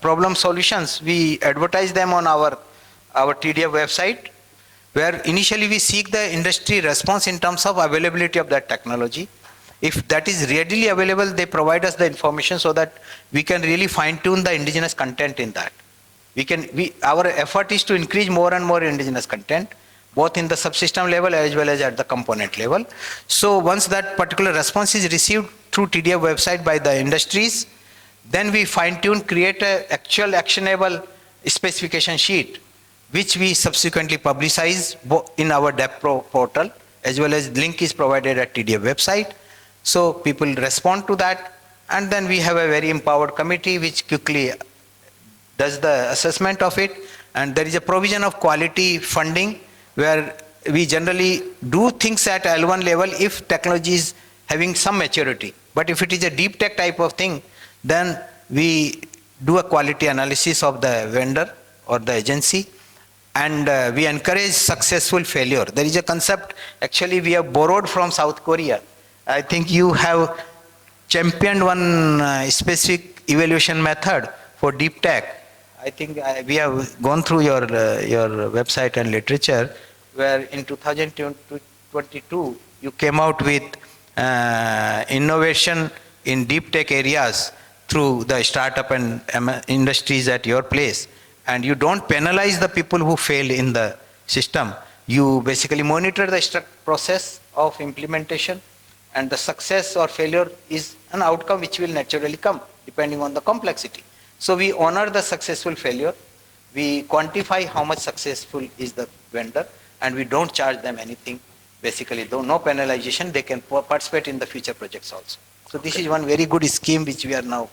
problem solutions, we advertise them on our TDF website, where initially we seek the industry response in terms of availability of that technology. If that is readily available, they provide us the information so that we can really fine-tune the indigenous content in that. Our effort is to increase more and more indigenous content, both in the subsystem level as well as at the component level. So once that particular response is received through TDF website by the industries, then we fine-tune, create an actual actionable specification sheet, which we subsequently publicize in our DevPro portal, as well as link is provided at TDF website. So people respond to that, and then we have a very empowered committee which quickly does the assessment of it, and there is a provision of quality funding where we generally do things at L1 level if technology is having some maturity. But if it is a deep tech type of thing, then we do a quality analysis of the vendor or the agency, and we encourage successful failure. There is a concept, actually we have borrowed from South Korea. I think you have championed one specific evaluation method for deep tech. I think we have gone through your website and literature, where in 2022 you came out with innovation in deep tech areas through the startup and industries at your place, and you don't penalize the people who fail in the system. You basically monitor the process of implementation, and the success or failure is an outcome which will naturally come depending on the complexity. So we honor the successful failure, we quantify how much successful is the vendor, and we don't charge them anything. Basically, though no penalization, they can participate in the future projects also. So this is one very good scheme which we are now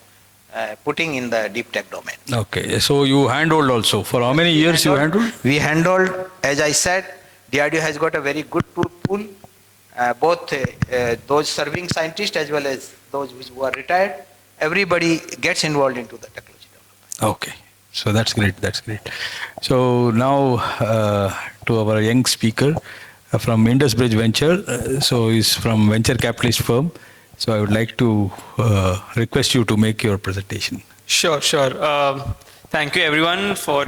putting in the deep tech domain. Okay, so you handhold also. For how many years you handhold? We handhold, as I said, DRDO has got a very good pool, both those serving scientists as well as those who are retired. Everybody gets involved into the technology development. Okay, So that's great. That's great. So now to our young speaker from IndusBridge Venture. So he's from venture capitalist firm. So I would like to request you to make your presentation. Sure, sure. Thank you everyone for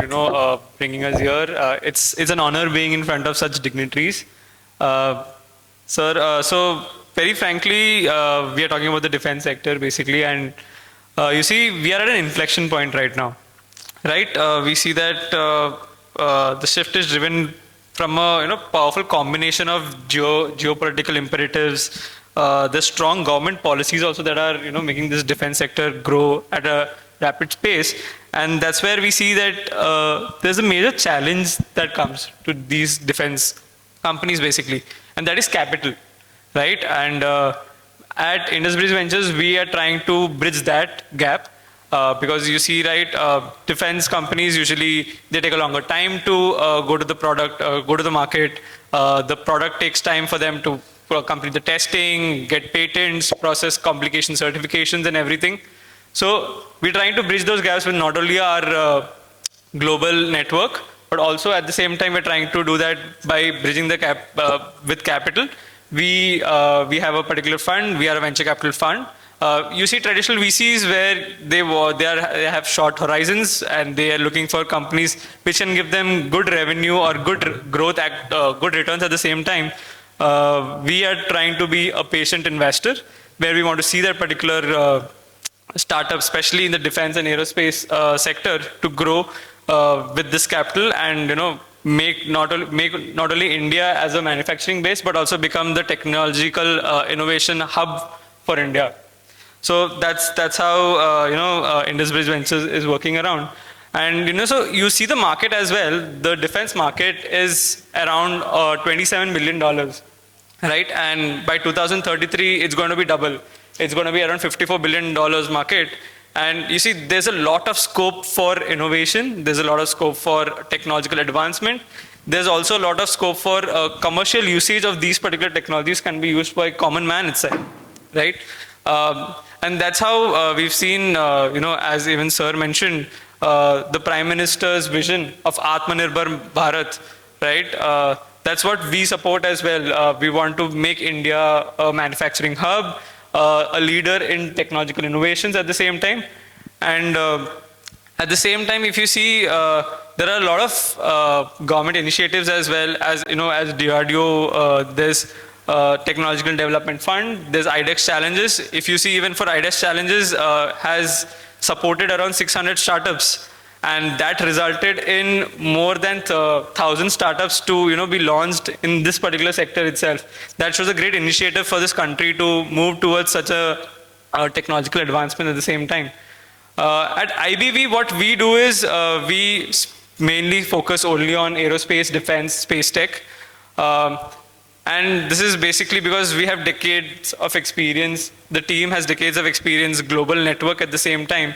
bringing us here. It's an honor being in front of such dignitaries. Sir, so very frankly, we are talking about the defense sector basically, and you see, we are at an inflection point right now, right? We see that the shift is driven from a powerful combination of geopolitical imperatives. There's strong government policies also that are making this defense sector grow at a rapid pace, and that's where we see that there's a major challenge that comes to these defense companies basically, and that is capital, right? And at IndusBridge Ventures, we are trying to bridge that gap because you see, right, defense companies usually they take a longer time to go to the product, go to the market. The product takes time for them to complete the testing, get patents, process complication certifications and everything. So we're trying to bridge those gaps with not only our global network, but also at the same time we're trying to do that by bridging the gap with capital. We have a particular fund. We are a venture capital fund. You see traditional VCs where they have short horizons and they are looking for companies which can give them good revenue or good growth, good returns at the same time. We are trying to be a patient investor where we want to see that particular startup, especially in the defense and aerospace sector, to grow with this capital and make not only India as a manufacturing base, but also become the technological innovation hub for India. So that's how IndusBridge Ventures is working around. And so you see the market as well. The defense market is around $27 million, right? And by 2033, it's going to be double. It's going to be around $54 billion market. And you see, there's a lot of scope for innovation. There's a lot of scope for technological advancement. There's also a lot of scope for commercial usage of these particular technologies can be used by common man itself, right? And that's how we've seen, as even Sir mentioned, the Prime Minister's vision of Atmanirbhar Bharat, right? That's what we support as well. We want to make India a manufacturing hub, a leader in technological innovations at the same time. And at the same time, if you see, there are a lot of government initiatives as well as, as DRDO, there's Technological Development Fund, there's IDEX Challenges. If you see, even for IDEX Challenges, has supported around 600 startups. And that resulted in more than 1,000 startups to be launched in this particular sector itself. That shows a great initiative for this country to move towards such a technological advancement at the same time. At IBV, what we do is we mainly focus only on aerospace, defense, space tech. And this is basically because we have decades of experience. The team has decades of experience, global network at the same time.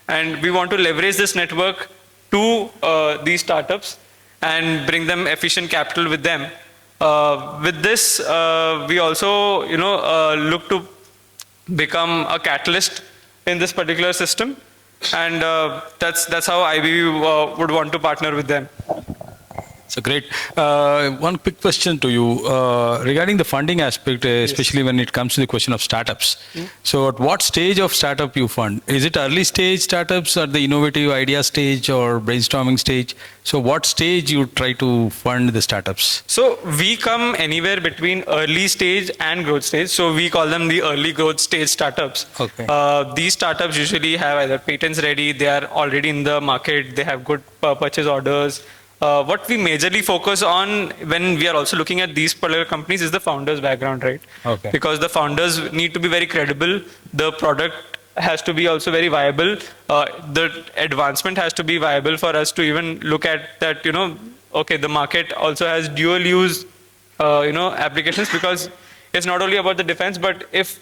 And we want to leverage this network to these startups and bring them efficient capital with them. With this, we also, look to become a catalyst in this particular system. And that's how IBV would want to partner with them. So great. One quick question to you regarding the funding aspect, especially when it comes to the question of startups. So at what stage of startup you fund? Is it early stage startups or the innovative idea stage or brainstorming stage? So what stage you try to fund the startups? So we come anywhere between early stage and growth stage. So we call them the early growth stage startups. Okay. These startups usually have either patents ready, they are already in the market, they have good purchase orders. What we majorly focus on when we are also looking at these particular companies is the founder's background, right? Okay. Because the founders need to be very credible. The product has to be also very viable. The advancement has to be viable for us to even look at that, okay, the market also has dual use, applications, because it's not only about the defense, but if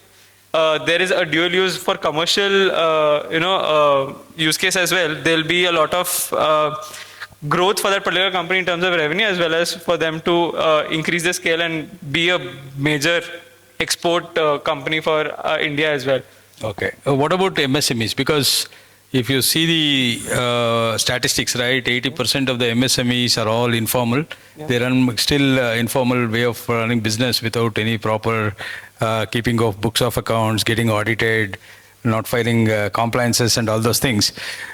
there is a dual use for commercial, use case as well, there'll be a lot of growth for that particular company in terms of revenue, as well as for them to increase the scale and be a major export company for India as well. Okay. What about MSMEs? Because if you see the statistics, right, 80% of the MSMEs are all informal. Yeah. They run still informal way of running business without any proper keeping of books of accounts, getting audited, not filing compliances and all those things.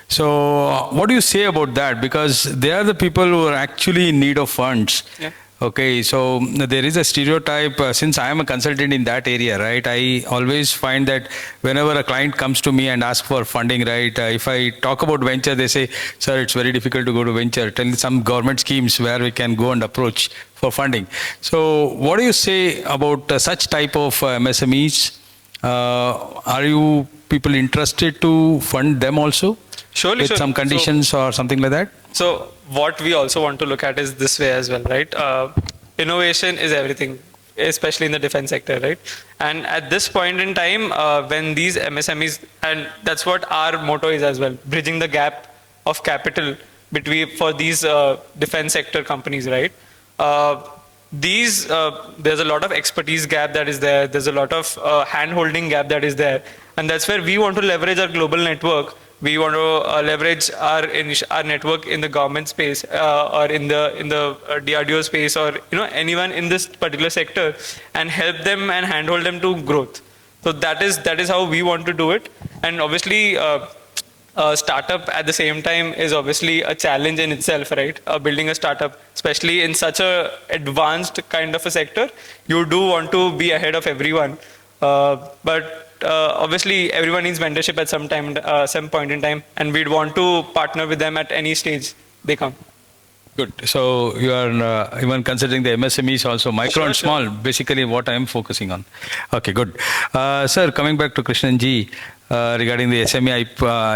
So what do you say about that? Because they are the people who are actually in need of funds. Yeah. Okay, so there is a stereotype, since I am a consultant in that area, right, I always find that whenever a client comes to me and asks for funding, right, if I talk about venture, they say, sir, it's very difficult to go to venture. Tell me some government schemes where we can go and approach for funding. So what do you say about such type of MSMEs? Are you people interested to fund them also? Surely, with sure. some conditions or something like that? So what we also want to look at is this way as well, right? Innovation is everything, especially in the defense sector, right? And at this point in time, when these MSMEs, and that's what our motto is as well, bridging the gap of capital between for these defense sector companies, right? There's a lot of expertise gap that is there. There's a lot of hand-holding gap that is there, and that's where we want to leverage our global network. We want to leverage our network in the government space or in the DRDO space, or anyone in this particular sector, and help them and handhold them to growth. So that is how we want to do it. And obviously, startup at the same time is obviously a challenge in itself, right? Building a startup, especially in such a advanced kind of a sector, you do want to be ahead of everyone. But obviously, everyone needs mentorship at some point in time, and we'd want to partner with them at any stage they come. Good. So you are even considering the MSMEs also, micro and Sure. small, basically what I am focusing on. Okay, good. Sir, coming back to Krishnan ji, regarding the SME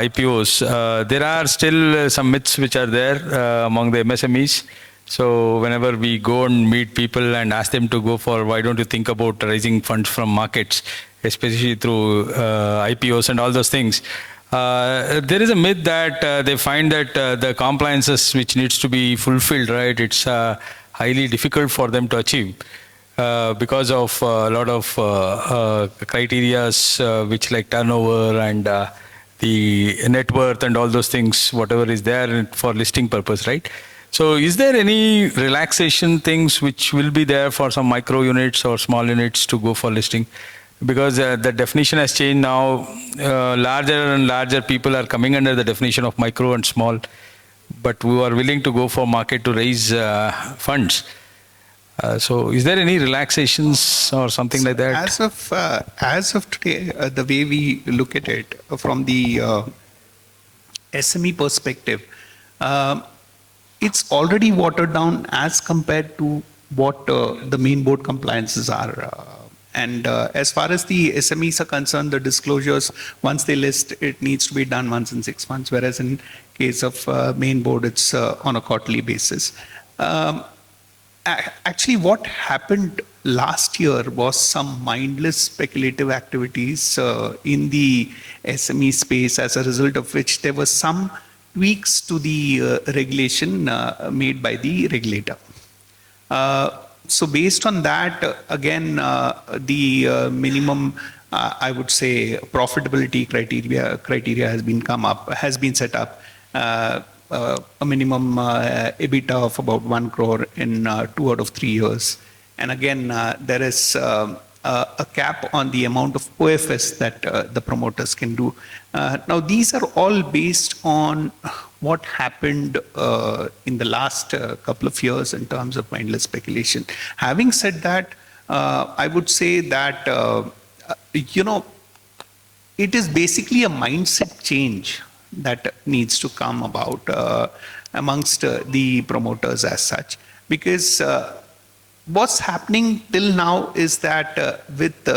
IPOs, there are still some myths which are there among the MSMEs. So whenever we go and meet people and ask them to go for, why don't you think about raising funds from markets, especially through IPOs and all those things, there is a myth that they find that the compliances which needs to be fulfilled, right, it's highly difficult for them to achieve because of a lot of criterias which like turnover and the net worth and all those things, whatever is there for listing purpose, right? So is there any relaxation things which will be there for some micro units or small units to go for listing? Because the definition has changed now. Larger and larger people are coming under the definition of micro and small, but we are willing to go for market to raise funds. So is there any relaxations or something like that? As of today, the way we look at it from the SME perspective, it's already watered down as compared to what the main board compliances are. And as far as the SMEs are concerned, the disclosures, once they list, it needs to be done once in 6 months, whereas in case of main board, it's on a quarterly basis. Actually, what happened last year was some mindless speculative activities in the SME space, as a result of which there were some tweaks to the regulation made by the regulator. So based on that, again, the minimum, I would say, profitability criteria has been set up. A minimum EBITDA of about 1 crore in 2 out of 3 years. And again, there is a cap on the amount of OFS that the promoters can do. Now, these are all based on what happened in the last couple of years in terms of mindless speculation. Having said that, I would say that, it is basically a mindset change that needs to come about amongst the promoters as such. Because what's happening till now is that with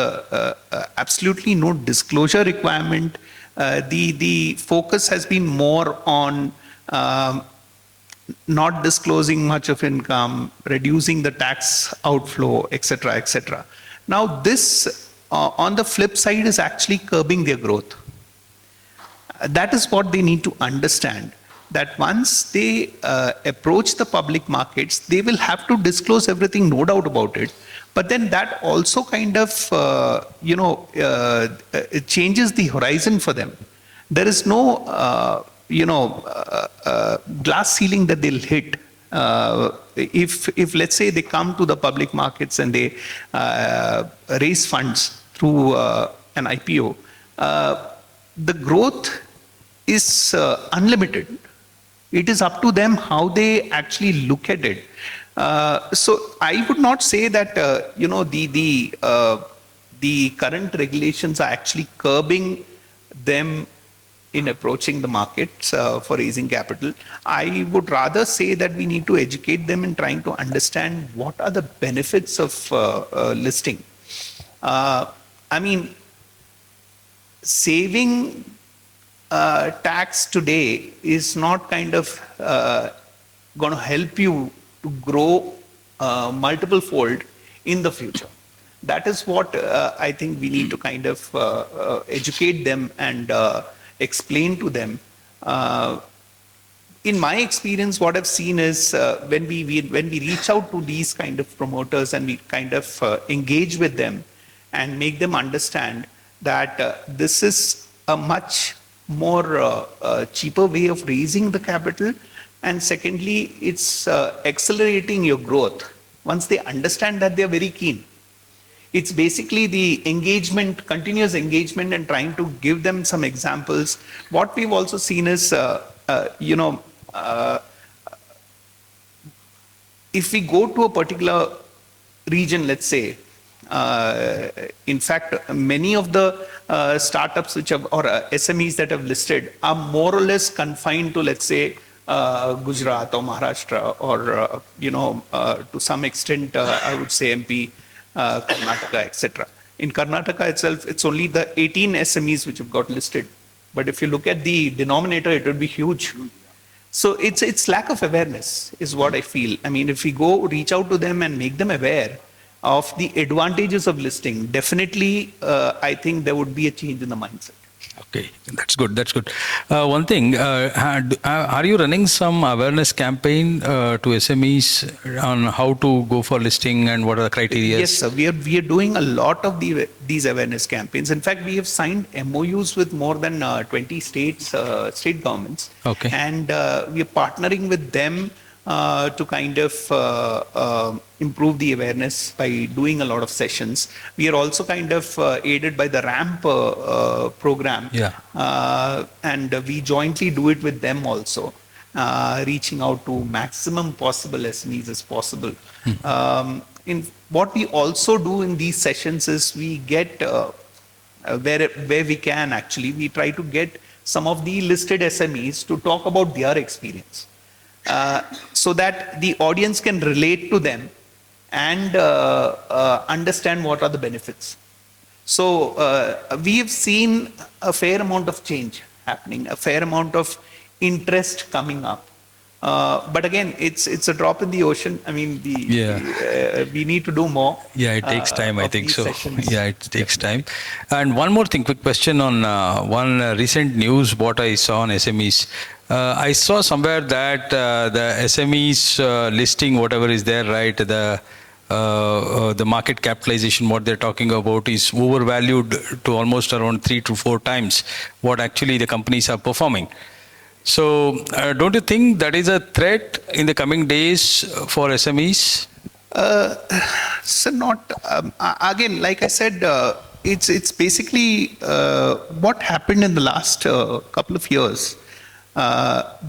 absolutely no disclosure requirement, the focus has been more on not disclosing much of income, reducing the tax outflow, etc., etc. Now this, on the flip side, is actually curbing their growth. That is what they need to understand, that once they approach the public markets, they will have to disclose everything, no doubt about it. But then that also kind of, it changes the horizon for them. There is no, glass ceiling that they'll hit. If let's say they come to the public markets and they raise funds through an IPO, the growth is unlimited. It is up to them how they actually look at it. So I would not say that the current regulations are actually curbing them in approaching the markets for raising capital. I would rather say that we need to educate them in trying to understand what are the benefits of listing. I mean, saving tax today is not kind of going to help you to grow multiple fold in the future. That is what I think we need to kind of educate them and explain to them. In my experience, what I've seen is when we reach out to these kind of promoters and we kind of engage with them and make them understand that this is a much more cheaper way of raising the capital, and secondly, it's accelerating your growth. Once they understand that, they're very keen. It's basically the engagement, continuous engagement, and trying to give them some examples. What we've also seen is, if we go to a particular region, let's say, in fact, many of the startups which have, or SMEs that have listed are more or less confined to, let's say, Gujarat or Maharashtra, or to some extent, I would say MP, Karnataka, etc. In Karnataka itself, it's only the 18 SMEs which have got listed. But if you look at the denominator, it would be huge. So it's lack of awareness is what I feel. I mean, if we go reach out to them and make them aware of the advantages of listing, definitely I think there would be a change in the mindset. Okay, that's good. That's good. One thing, are you running some awareness campaign to SMEs on how to go for listing and what are the criteria? Yes, sir. We are doing a lot of these awareness campaigns. In fact, we have signed MOUs with more than 20 states, state governments. Okay. And we are partnering with them to kind of improve the awareness by doing a lot of sessions. We are also kind of aided by the RAMP program. Yeah. And we jointly do it with them also, reaching out to maximum possible SMEs as possible. In what we also do in these sessions is we get, where we can actually, we try to get some of the listed SMEs to talk about their experience. So that the audience can relate to them and understand what are the benefits. So we have seen a fair amount of change happening, a fair amount of interest coming up. But again, it's a drop in the ocean. I mean, we need to do more. Yeah, it takes time, I think so. Sessions. Yeah, it takes time. And one more thing, quick question on one recent news, what I saw on SMEs. I saw somewhere that the SMEs listing, whatever is there, right, the market capitalization, what they're talking about is overvalued to almost around 3 to 4 times what actually the companies are performing. So don't you think that is a threat in the coming days for SMEs? So not, again, like I said, it's basically what happened in the last couple of years.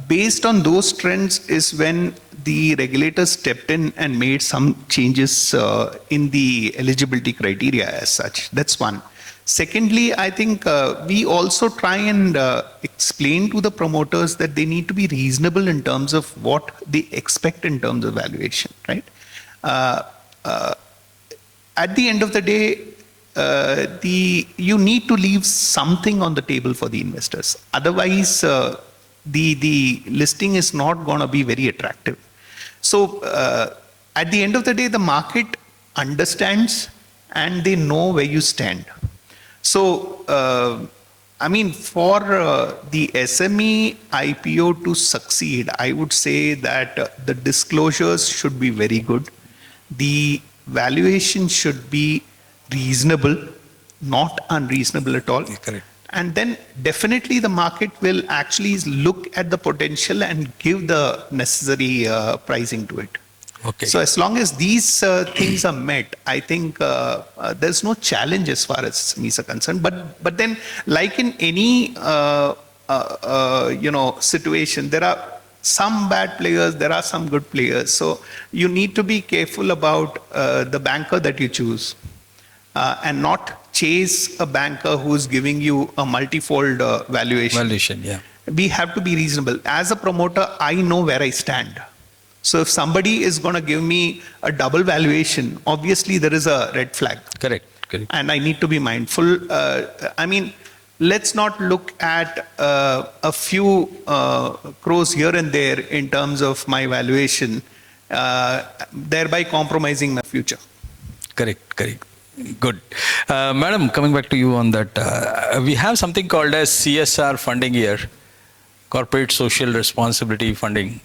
Based on those trends is when the regulators stepped in and made some changes in the eligibility criteria as such. That's one. Secondly, I think we also try and explain to the promoters that they need to be reasonable in terms of what they expect in terms of valuation, right? At the end of the day, you need to leave something on the table for the investors. Otherwise, the listing is not going to be very attractive. So at the end of the day, the market understands and they know where you stand. So, I mean, for the SME IPO to succeed, I would say that the disclosures should be very good. The valuation should be reasonable, not unreasonable at all. Correct. And then definitely the market will actually look at the potential and give the necessary pricing to it. Okay. So as long as these things are met, I think there's no challenge as far as SMEs are concerned. But then, like in any situation, there are some bad players, there are some good players. So you need to be careful about the banker that you choose, and not chase a banker who's giving you a multifold valuation. Valuation, yeah. We have to be reasonable. As a promoter, I know where I stand. So if somebody is going to give me a double valuation, obviously there is a red flag. Correct. And I need to be mindful. Let's not look at a few crores here and there in terms of my valuation, thereby compromising my future. Correct. Good. Madam, coming back to you on that, we have something called as CSR funding here, Corporate Social Responsibility Funding,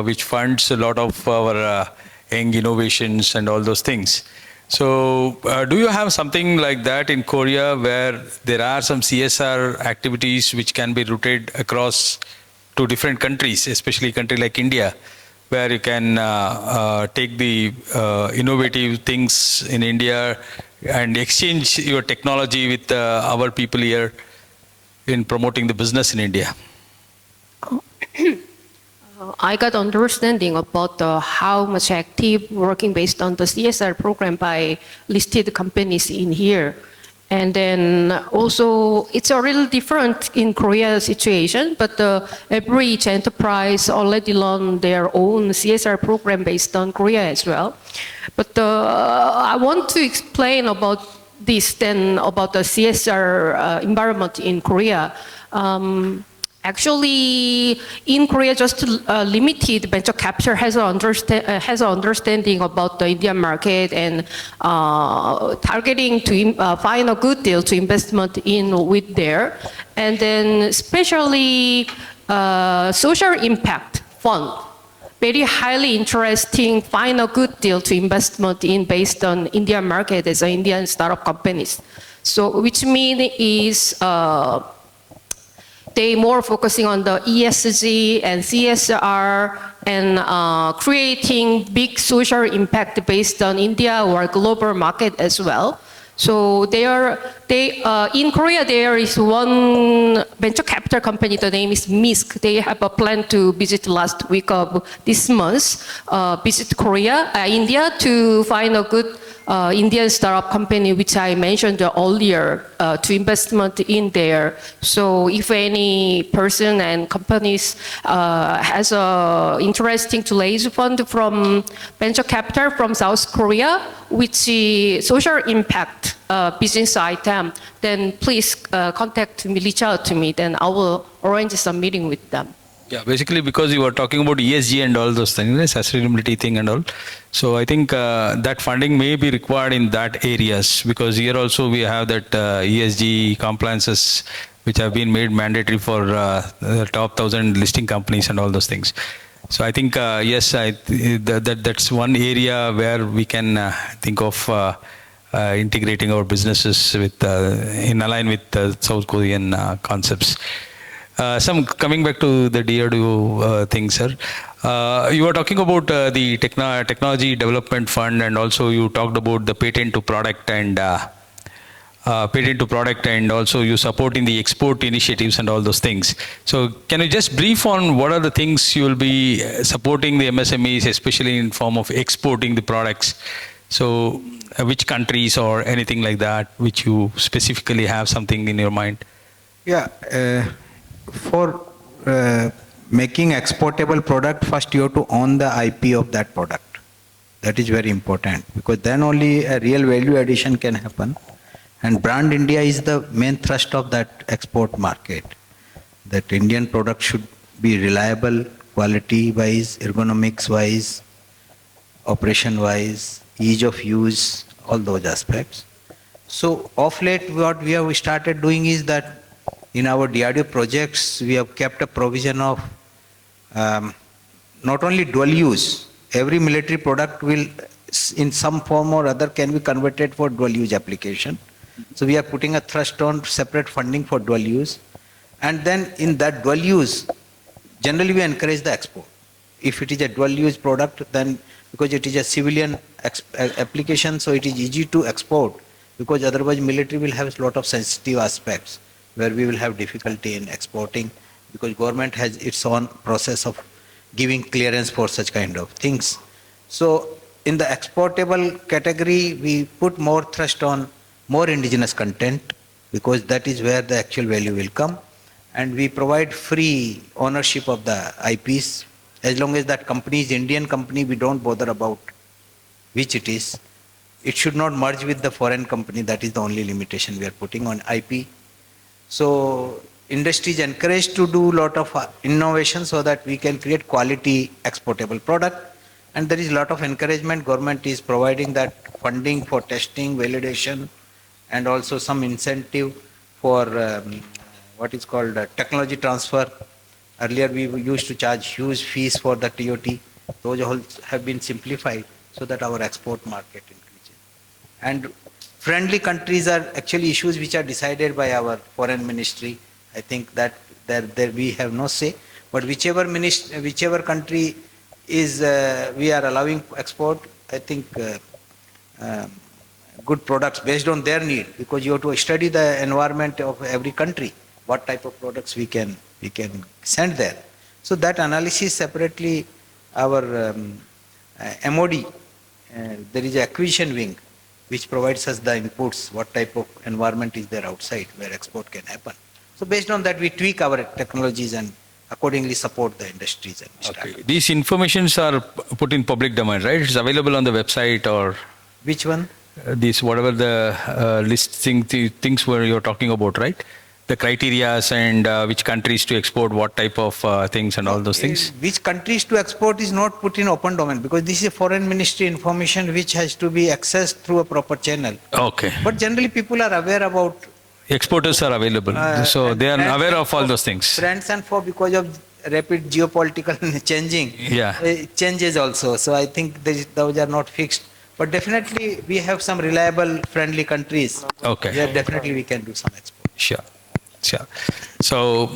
which funds a lot of our young innovations and all those things. So, do you have something like that in Korea where there are some CSR activities which can be routed across to different countries, especially a country like India, where you can take the innovative things in India and exchange your technology with our people here in promoting the business in India? I got understanding about how much active working based on the CSR program by listed companies in here. And then also, it's a little different in Korea situation, but every each enterprise already run their own CSR program based on Korea as well. But I want to explain about this then, about the CSR environment in Korea. Actually, in Korea, just limited venture capital has an understanding about the Indian market and targeting to find a good deal to investment in with there. And then especially social impact fund, very highly interesting, find a good deal to investment in based on Indian market as Indian startup companies. So which means is they more focusing on the ESG and CSR and creating big social impact based on India or global market as well. So in Korea, there is one venture capital company, the name is MSMEs. They have a plan to visit last week of this month, visit India to find a good Indian startup company, which I mentioned earlier, to investment in there. So if any person and companies has interesting to raise fund from venture capital from South Korea, which is social impact business item, then please contact me, reach out to me, then I will arrange some meeting with them. Yeah, basically because you were talking about ESG and all those things, sustainability thing and all. So I think that funding may be required in that areas, because here also we have that ESG compliances which have been made mandatory for the top 1,000 listing companies and all those things. So I think yes, that's one area where we can think of integrating our businesses with in align with South Korean concepts. Coming back to the DRDO thing, sir. You were talking about the technology development fund, and also you talked about the patent to product and also you support in the export initiatives and all those things. So can you just brief on what are the things you will be supporting the MSMEs, especially in form of exporting the products? So which countries or anything like that, which you specifically have something in your mind? Yeah. For making exportable product, first you have to own the IP of that product. That is very important, because then only a real value addition can happen. And brand India is the main thrust of that export market. That Indian product should be reliable, quality wise, ergonomics wise, operation wise, ease of use, all those aspects. So of late what we have started doing is that in our DRDO projects, we have kept a provision of not only dual use, every military product will in some form or other can be converted for dual use application. So we are putting a thrust on separate funding for dual use. And then in that dual use, generally we encourage the export. If it is a dual use product, then because it is a civilian application, so it is easy to export, because otherwise military will have a lot of sensitive aspects where we will have difficulty in exporting, because government has its own process of giving clearance for such kind of things. So in the exportable category, we put more thrust on more indigenous content, because that is where the actual value will come. And we provide free ownership of the IPs. As long as that company is Indian company, we don't bother about which it is. It should not merge with the foreign company. That is the only limitation we are putting on IP. So industry is encouraged to do a lot of innovation so that we can create quality exportable product. And there is a lot of encouragement. Government is providing that funding for testing, validation, and also some incentive for what is called technology transfer. Earlier we used to charge huge fees for the TOT. Those all have been simplified so that our export market increases. And friendly countries are actually issues which are decided by our foreign ministry. I think that there we have no say. But whichever country is we are allowing export, I think good products based on their need, because you have to study the environment of every country, what type of products we can send there. So that analysis separately, our MOD, there is an acquisition wing which provides us the inputs, what type of environment is there outside where export can happen. So based on that, we tweak our technologies and accordingly support the industries. And okay. These informations are put in public domain, right? It's available on the website or... Which one? These, whatever the listing, things where you're talking about, right? The criteria and which countries to export, what type of things and all those things? Which countries to export is not put in open domain, because this is a foreign ministry information which has to be accessed through a proper channel. Okay. But generally people are aware about... Exporters are available, so they are aware of all those things. Friends and foe, because of rapid geopolitical changing, changes also. So I think those are not fixed. But definitely we have some reliable, friendly countries. Okay. Where definitely we can do some export. Sure. Sure. So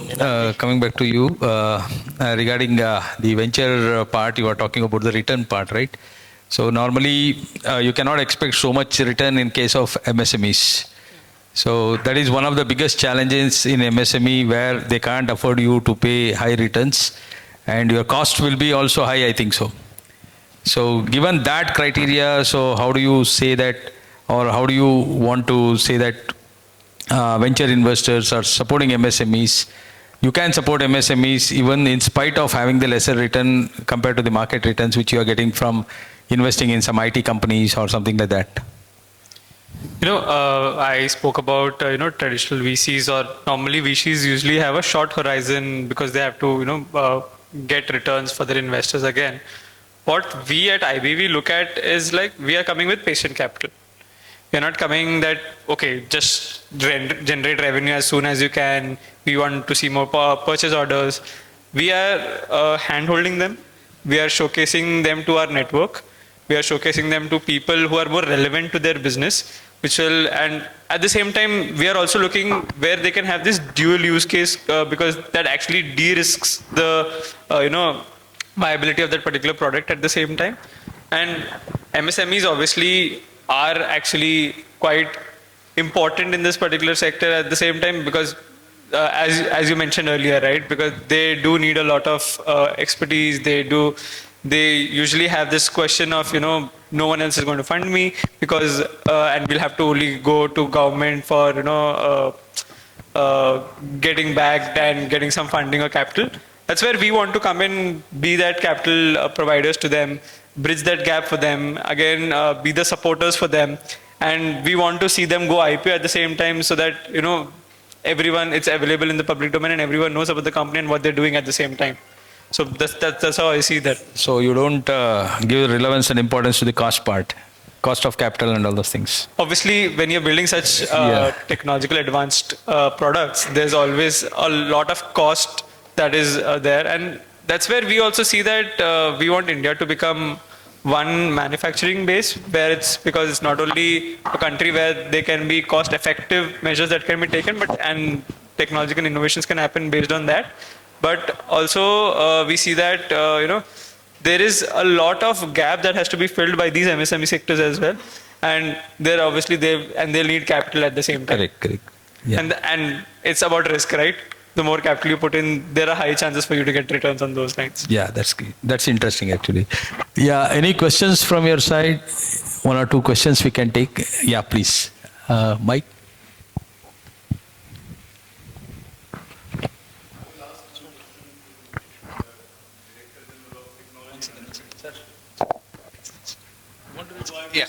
coming back to you, regarding the venture part, you are talking about the return part, right? So normally you cannot expect so much return in case of MSMEs. So that is one of the biggest challenges in MSME, where they can't afford you to pay high returns, and your cost will be also high, I think so. So given that criteria, so how do you say that, or how do you want to say that venture investors are supporting MSMEs? You can support MSMEs even in spite of having the lesser return compared to the market returns which you are getting from investing in some IT companies or something like that. I spoke about traditional VCs, or normally VCs usually have a short horizon because they have to get returns for their investors again. What we at IBV look at is like we are coming with patient capital. We are not coming that, okay, just generate revenue as soon as you can. We want to see more purchase orders. We are hand-holding them. We are showcasing them to our network. We are showcasing them to people who are more relevant to their business, and at the same time, we are also looking where they can have this dual use case because that actually de-risks the, viability of that particular product at the same time. And MSMEs obviously are actually quite important in this particular sector at the same time, because as you mentioned earlier, right, because they do need a lot of expertise. They usually have this question of, no one else is going to fund me, because and we'll have to only go to government for getting backed and getting some funding or capital. That's where we want to come in, be that capital providers to them, bridge that gap for them, again, be the supporters for them. And we want to see them go IPO at the same time, so that, everyone, it's available in the public domain and everyone knows about the company and what they're doing at the same time. So that's how I see that. So you don't give relevance and importance to the cost part, cost of capital and all those things. Obviously, when you're building such technological advanced products, there's always a lot of cost that is there. And that's where we also see that we want India to become one manufacturing base where it's because it's not only a country where there can be cost effective measures that can be taken, but and technological innovations can happen based on that. But also we see that there is a lot of gap that has to be filled by these MSME sectors as well, and they're obviously they'll need capital at the same time. Correct. Yeah. And it's about risk, right? The more capital you put in, there are high chances for you to get returns on those lines. Yeah, that's interesting actually. Yeah, any questions from your side? One or two questions we can take. Yeah, please. Mike? Yeah.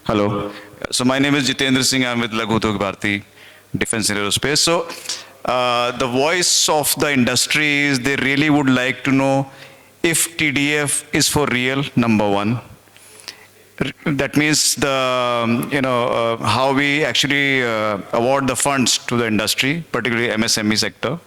Hello. So my name is Jitendra Singh. I'm with Laghu, Udyog, Bharati, Defense and Aerospace. So the voice of the industry is they really would like to know if TDF is for real, number one. That means the how we actually award the funds to the industry, particularly MSME sector.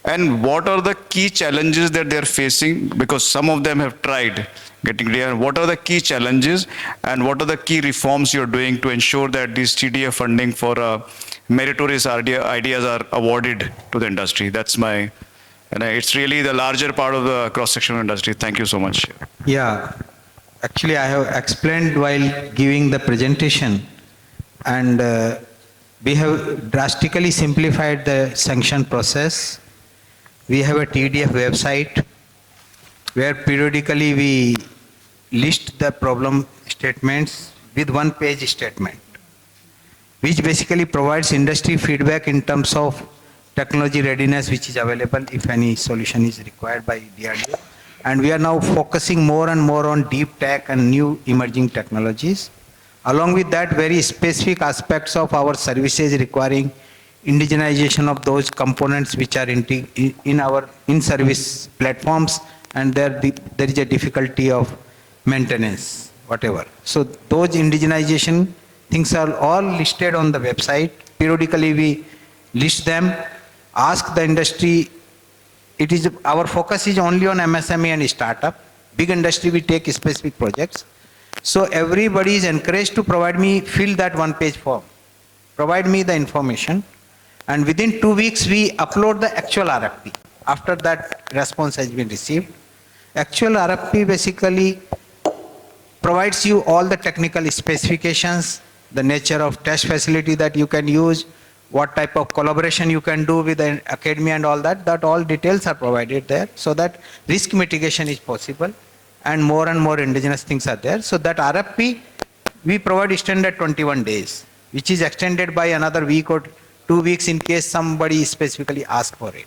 And what are the key challenges that they're facing? Because some of them have tried getting clear. What are the key challenges and what are the key reforms you're doing to ensure that these TDF funding for meritorious ideas are awarded to the industry? That's my, and it's really the larger part of the cross-sectional industry. Thank you so much. Yeah, actually I have explained while giving the presentation, and we have drastically simplified the sanction process. We have a TDF website where periodically we list the problem statements with one-page statement, which basically provides industry feedback in terms of technology readiness which is available if any solution is required by DRDO. And we are now focusing more and more on deep tech and new emerging technologies. Along with that, very specific aspects of our services requiring indigenization of those components which are in our in-service platforms, and there is a difficulty of maintenance, whatever. So those indigenization things are all listed on the website. Periodically we list them, ask the industry. Our focus is only on MSME and startup. Big industry we take specific projects. So everybody is encouraged to fill that one-page form, provide me the information, and within 2 weeks we upload the actual RFP. After that response has been received, actual RFP basically provides you all the technical specifications, the nature of test facility that you can use, what type of collaboration you can do with the academia and all that all details are provided there, so that risk mitigation is possible and more indigenous things are there. So that RFP we provide standard 21 days, which is extended by another week or 2 weeks in case somebody specifically asks for it.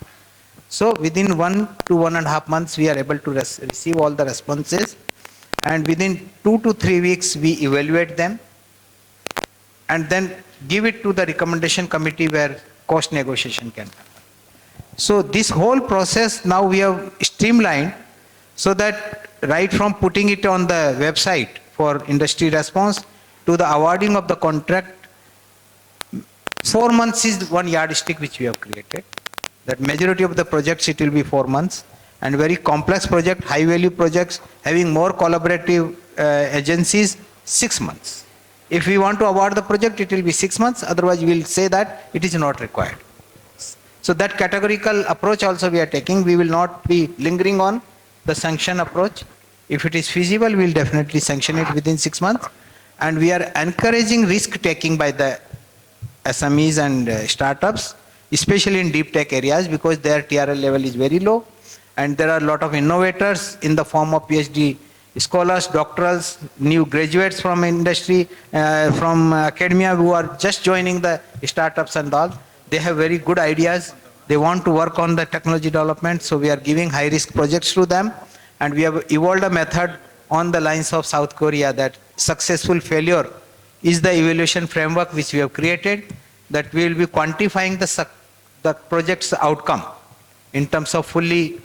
So within 1 to 1.5 months we are able to receive all the responses, and within 2 to 3 weeks we evaluate them and then give it to the recommendation committee where cost negotiation can happen. So this whole process now we have streamlined, so that right from putting it on the website for industry response to the awarding of the contract, 4 months is one yardstick which we have created. That majority of the projects it will be 4 months, and very complex project, high value projects having more collaborative agencies, 6 months. If we want to award the project, it will be 6 months, otherwise we will say that it is not required. So that categorical approach also we are taking. We will not be lingering on the sanction approach. If it is feasible, we will definitely sanction it within 6 months. And we are encouraging risk taking by the SMEs and startups, especially in deep tech areas, because their TRL level is very low, and there are a lot of innovators in the form of PhD scholars, doctorals, new graduates from industry, from academia who are just joining the startups and all. They have very good ideas. They want to work on the technology development, so we are giving high risk projects to them, and we have evolved a method on the lines of South Korea, that successful failure is the evaluation framework which we have created, that we will be quantifying the project's outcome in terms of fully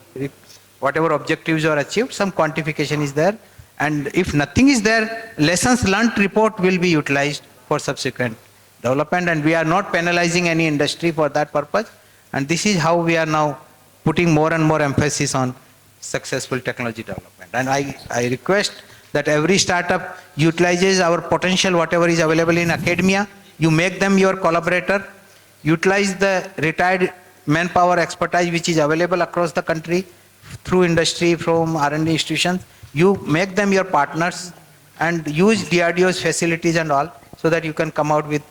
whatever objectives are achieved, some quantification is there, and if nothing is there, lessons learnt report will be utilized for subsequent development, and we are not penalizing any industry for that purpose. And this is how we are now putting more and more emphasis on successful technology development. And I request that every startup utilizes our potential, whatever is available in academia. You make them your collaborator, utilize the retired manpower expertise which is available across the country through industry, from R&D institutions. You make them your partners and use DRDO's facilities and all, so that you can come out with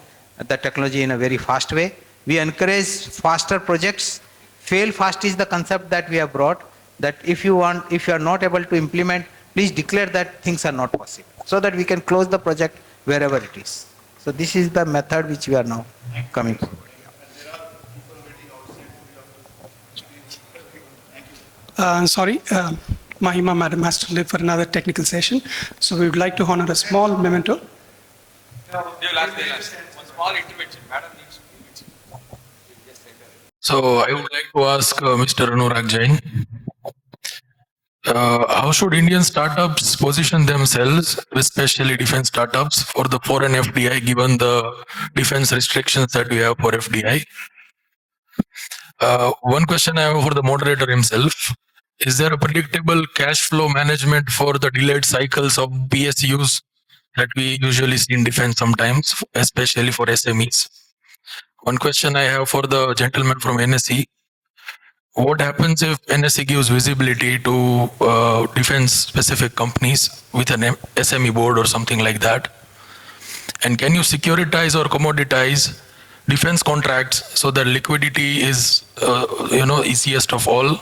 the technology in a very fast way. We encourage faster projects. Fail fast is the concept that we have brought, that if you are not able to implement, please declare that things are not possible, so that we can close the project wherever it is. So this is the method which we are now coming forward. Sorry, Mahima Madam has to leave for another technical session. So we would like to honor a small memento. One small intervention. Madam needs to. So I would like to ask Mr. Anurag Jain, how should Indian startups position themselves, especially defense startups, for the foreign FDI, given the defense restrictions that we have for FDI? One question I have for the moderator himself. Is there a predictable cash flow management for the delayed cycles of PSUs that we usually see in defense sometimes, especially for SMEs? One question I have for the gentleman from NSE. What happens if NSE gives visibility to defense-specific companies with an SME board or something like that? And can you securitize or commoditize defense contracts so that liquidity is, easiest of all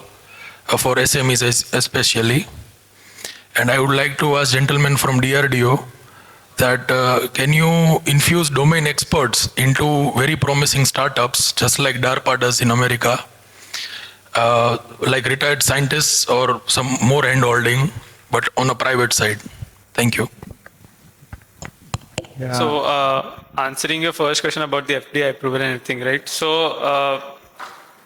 for SMEs especially? And I would like to ask gentlemen from DRDO that can you infuse domain experts into very promising startups, just like DARPA does in America, like retired scientists or some more hand-holding, but on a private side? Thank you. Yeah. So answering your first question about the FDI approval and everything, right? So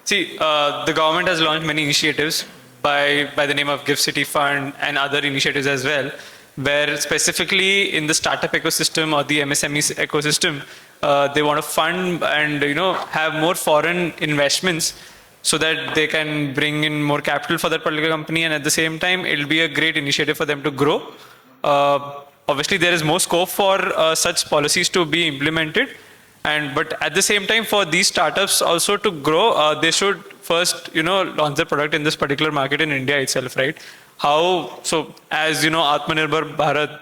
the government has launched many initiatives by the name of Gift City Fund and other initiatives as well, where specifically in the startup ecosystem or the MSME ecosystem, they want to fund and have more foreign investments so that they can bring in more capital for that particular company, and at the same time it'll be a great initiative for them to grow. Obviously there is more scope for such policies to be implemented, but at the same time for these startups also to grow, they should first launch their product in this particular market in India itself, right? So as Atmanirbhar Bharat,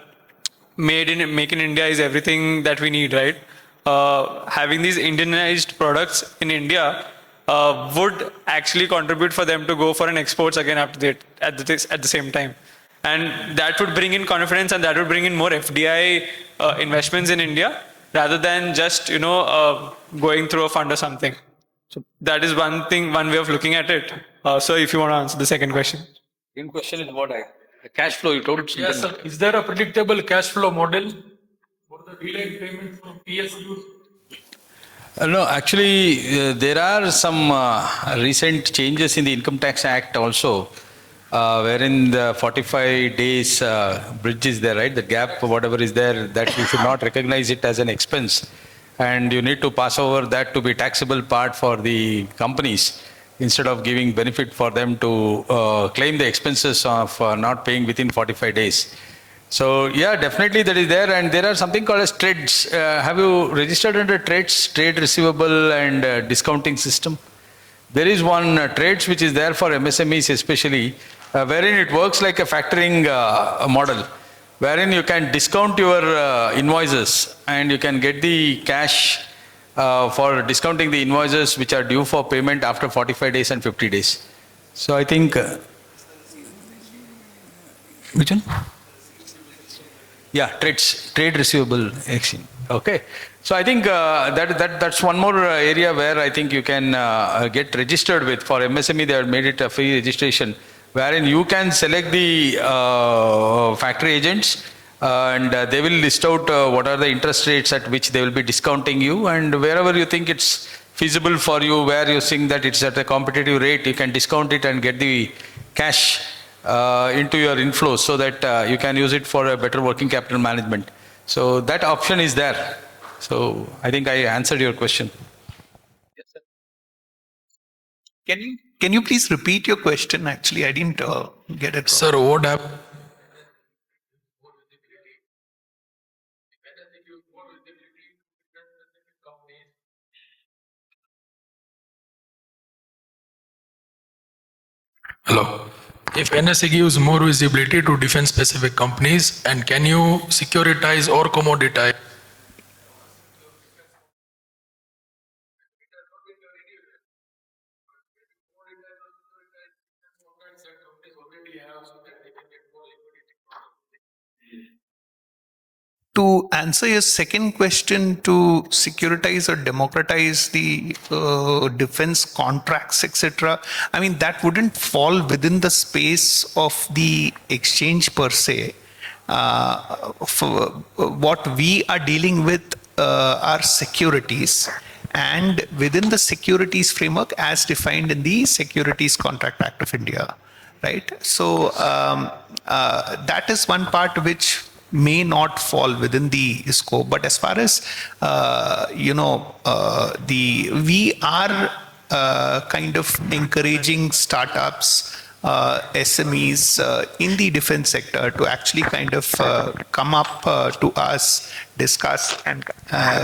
make in India is everything that we need, right? Having these Indianized products in India would actually contribute for them to go for an exports again after that at the same time, and that would bring in confidence, and that would bring in more FDI investments in India rather than just going through a fund or something. So that is one way of looking at it. So if you want to answer the second question. Second question is what the cash flow you told. Yes, sir. Is there a predictable cash flow model for the delayed payment from PSUs? No, actually, there are some recent changes in the Income Tax Act also, wherein the 45 days bridge is there, right? The gap, whatever is there, that you should not recognize it as an expense. And you need to pass over that to be taxable part for the companies, instead of giving benefit for them to claim the expenses of not paying within 45 days. So yeah, definitely that is there, and there are something called as trades. Have you registered under trades, trade receivable and discounting system? There is one trades which is there for MSMEs especially, wherein it works like a factoring model, wherein you can discount your invoices and you can get the cash for discounting the invoices which are due for payment after 45 days and 50 days. So I think, which one? Yeah, trade receivable exchange. Okay. So I think that's one more area where I think you can get registered with. For MSME, they have made it a free registration, wherein you can select the factory agents, and they will list out what are the interest rates at which they will be discounting you, and wherever you think it's feasible for you, where you think that it's at a competitive rate, you can discount it and get the cash into your inflows, so that you can use it for a better working capital management. So that option is there. So I think I answered your question. Can you please repeat your question? Actually, I didn't get it. Sir, what happened? Hello. If NSE gives more visibility to defense specific companies, and can you securitize or commoditize? To answer your second question, to securitize or democratize the defense contracts, etc., I mean, that wouldn't fall within the space of the exchange per se. For what we are dealing with are securities, and within the securities framework as defined in the Securities Contract Act of India, right? So that is one part which may not fall within the scope. But as far as we are kind of encouraging startups, SMEs in the defense sector to actually kind of come up to us, discuss and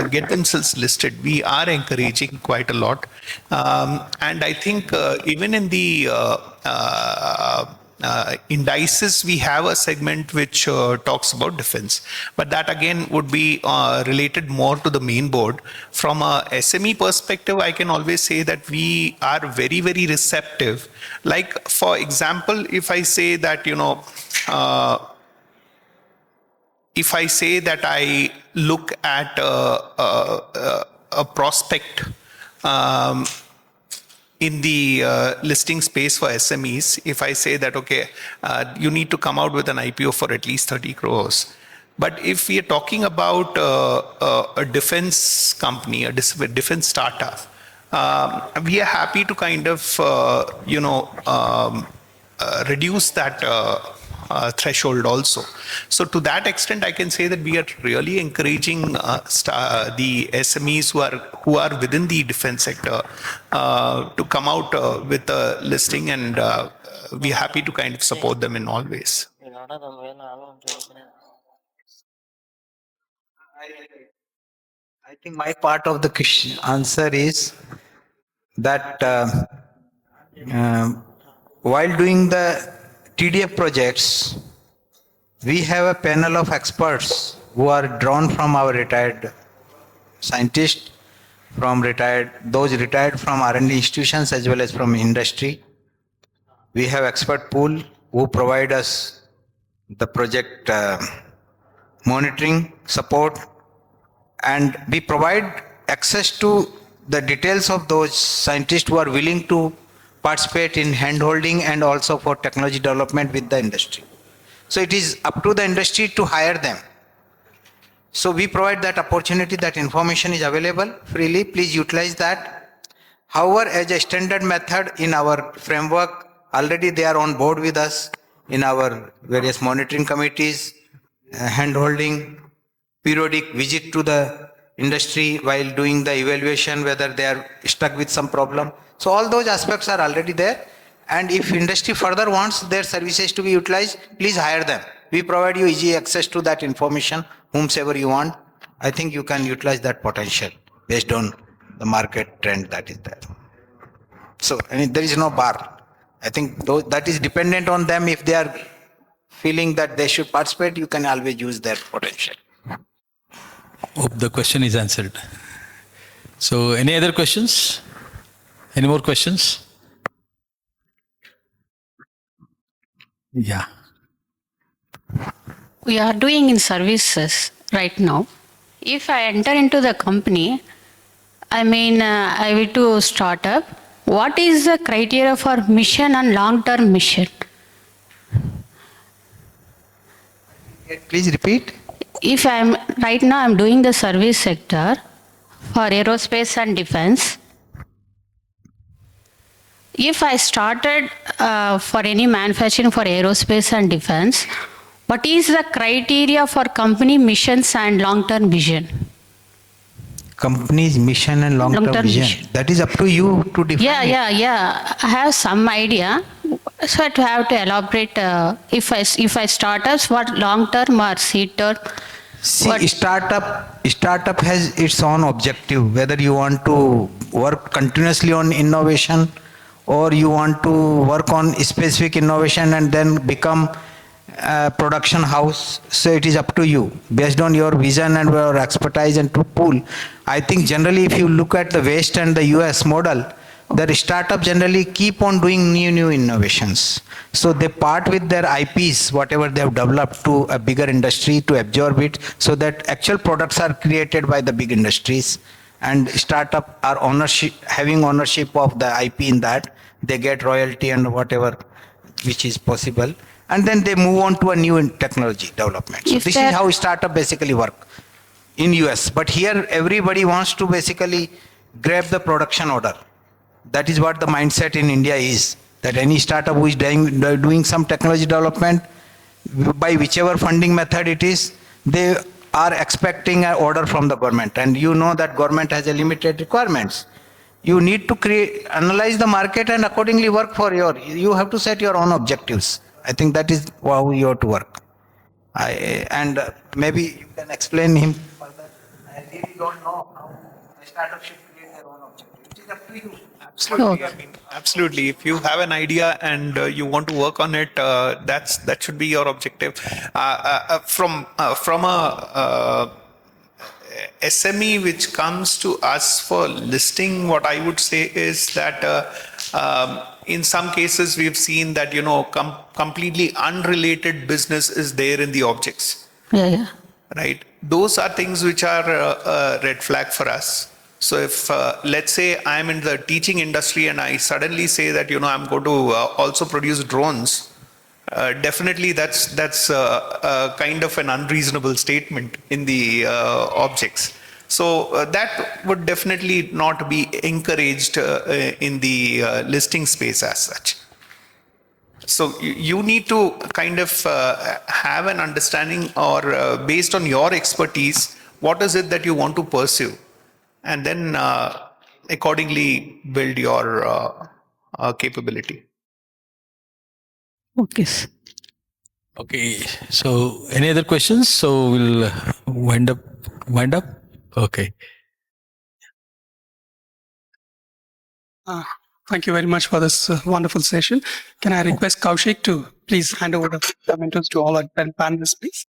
get themselves listed. We are encouraging quite a lot. And I think even in the indices, we have a segment which talks about defense, but that again would be related more to the main board. From a SME perspective, I can always say that we are very, very receptive. Like, for example, if I say that, if I say that I look at a prospect in the listing space for SMEs, if I say that, okay, you need to come out with an IPO for at least 30 crores. But if we are talking about a defense company, a defense startup, we are happy to kind of, reduce that threshold also. So to that extent, I can say that we are really encouraging the SMEs who are within the defense sector to come out with a listing, and we are happy to kind of support them in all ways. I think my part of the answer is that while doing the TDF projects, we have a panel of experts who are drawn from our retired scientists, those retired from R&D institutions as well as from industry. We have expert pool who provide us the project monitoring support, and we provide access to the details of those scientists who are willing to participate in hand-holding and also for technology development with the industry. So it is up to the industry to hire them. So we provide that opportunity, that information is available freely. Please utilize that. However, as a standard method in our framework, already they are on board with us in our various monitoring committees, hand-holding, periodic visit to the industry while doing the evaluation whether they are stuck with some problem. So all those aspects are already there, and if industry further wants their services to be utilized, please hire them. We provide you easy access to that information, whomsoever you want. I think you can utilize that potential based on the market trend that is there. So there is no bar. I think that is dependent on them. If they are feeling that they should participate, you can always use their potential. Hope the question is answered. So any other questions? Any more questions? Yeah. We are doing in services right now. If I enter into the company, I will to start up. What is the criteria for mission and long-term mission? Please repeat. If right now I'm doing the service sector for aerospace and defense. If I started for any manufacturing for aerospace and defense, what is the criteria for company missions and long-term vision? company's mission and long-term Long-term vision. vision. That is up to you to define it. Yeah. I have some idea. So I have to elaborate. If I start us, what long term or seed term? See, What- startup has its own objective, whether you want to work continuously on innovation or you want to work on specific innovation and then become a production house. So it is up to you, based on your vision and your expertise and to pool. I think generally if you look at the West and the US model, the startup generally keep on doing new innovations. So they part with their IPs, whatever they have developed, to a bigger industry to absorb it, so that actual products are created by the big industries. And startup are having ownership of the IP in that. They get royalty and whatever which is possible. And then they move on to a new technology development. So If this is that- how startup basically work in US. But here everybody wants to basically grab the production order. That is what the mindset in India is, that any startup who is doing some technology development, by whichever funding method it is, they are expecting an order from the government. And you know that government has a limited requirements. You need to analyze the market and accordingly work for you have to set your own objectives. I think that is how you have to work. Maybe you can explain him further. I really don't know how a startup should create their own objectives. It is up to you. Absolutely. I mean, absolutely. If you have an idea and you want to work on it, that should be your objective. From a SME which comes to us for listing, what I would say is that in some cases we've seen that completely unrelated business is there in the objects. Yeah. Right? Those are things which are a red flag for us. So if, let's say I'm in the teaching industry and I suddenly say that, I'm going to also produce drones, definitely that's kind of an unreasonable statement in the objects. So that would definitely not be encouraged in the listing space as such. So you need to kind of have an understanding, or based on your expertise, what is it that you want to pursue? And then accordingly build your capability. Okay. Okay, so any other questions? So we'll wind up. Okay. Thank you very much for this wonderful session. Can I request Kaushik to please hand over the fundamentals to all our panelists, please?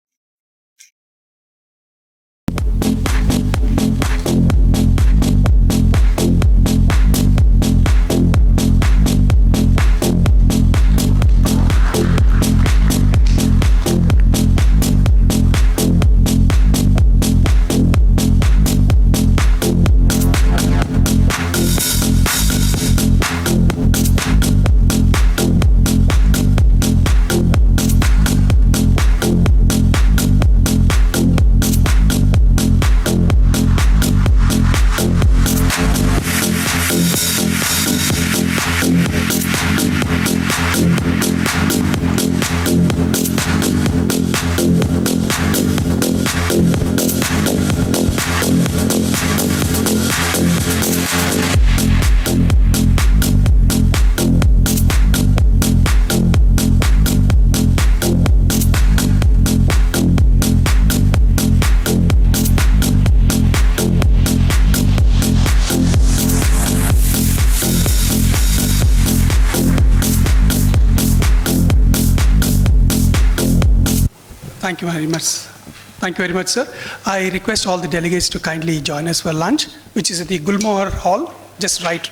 Thank you very much. Thank you very much, sir. I request all the delegates to kindly join us for lunch, which is at the Gulmohar Hall, just right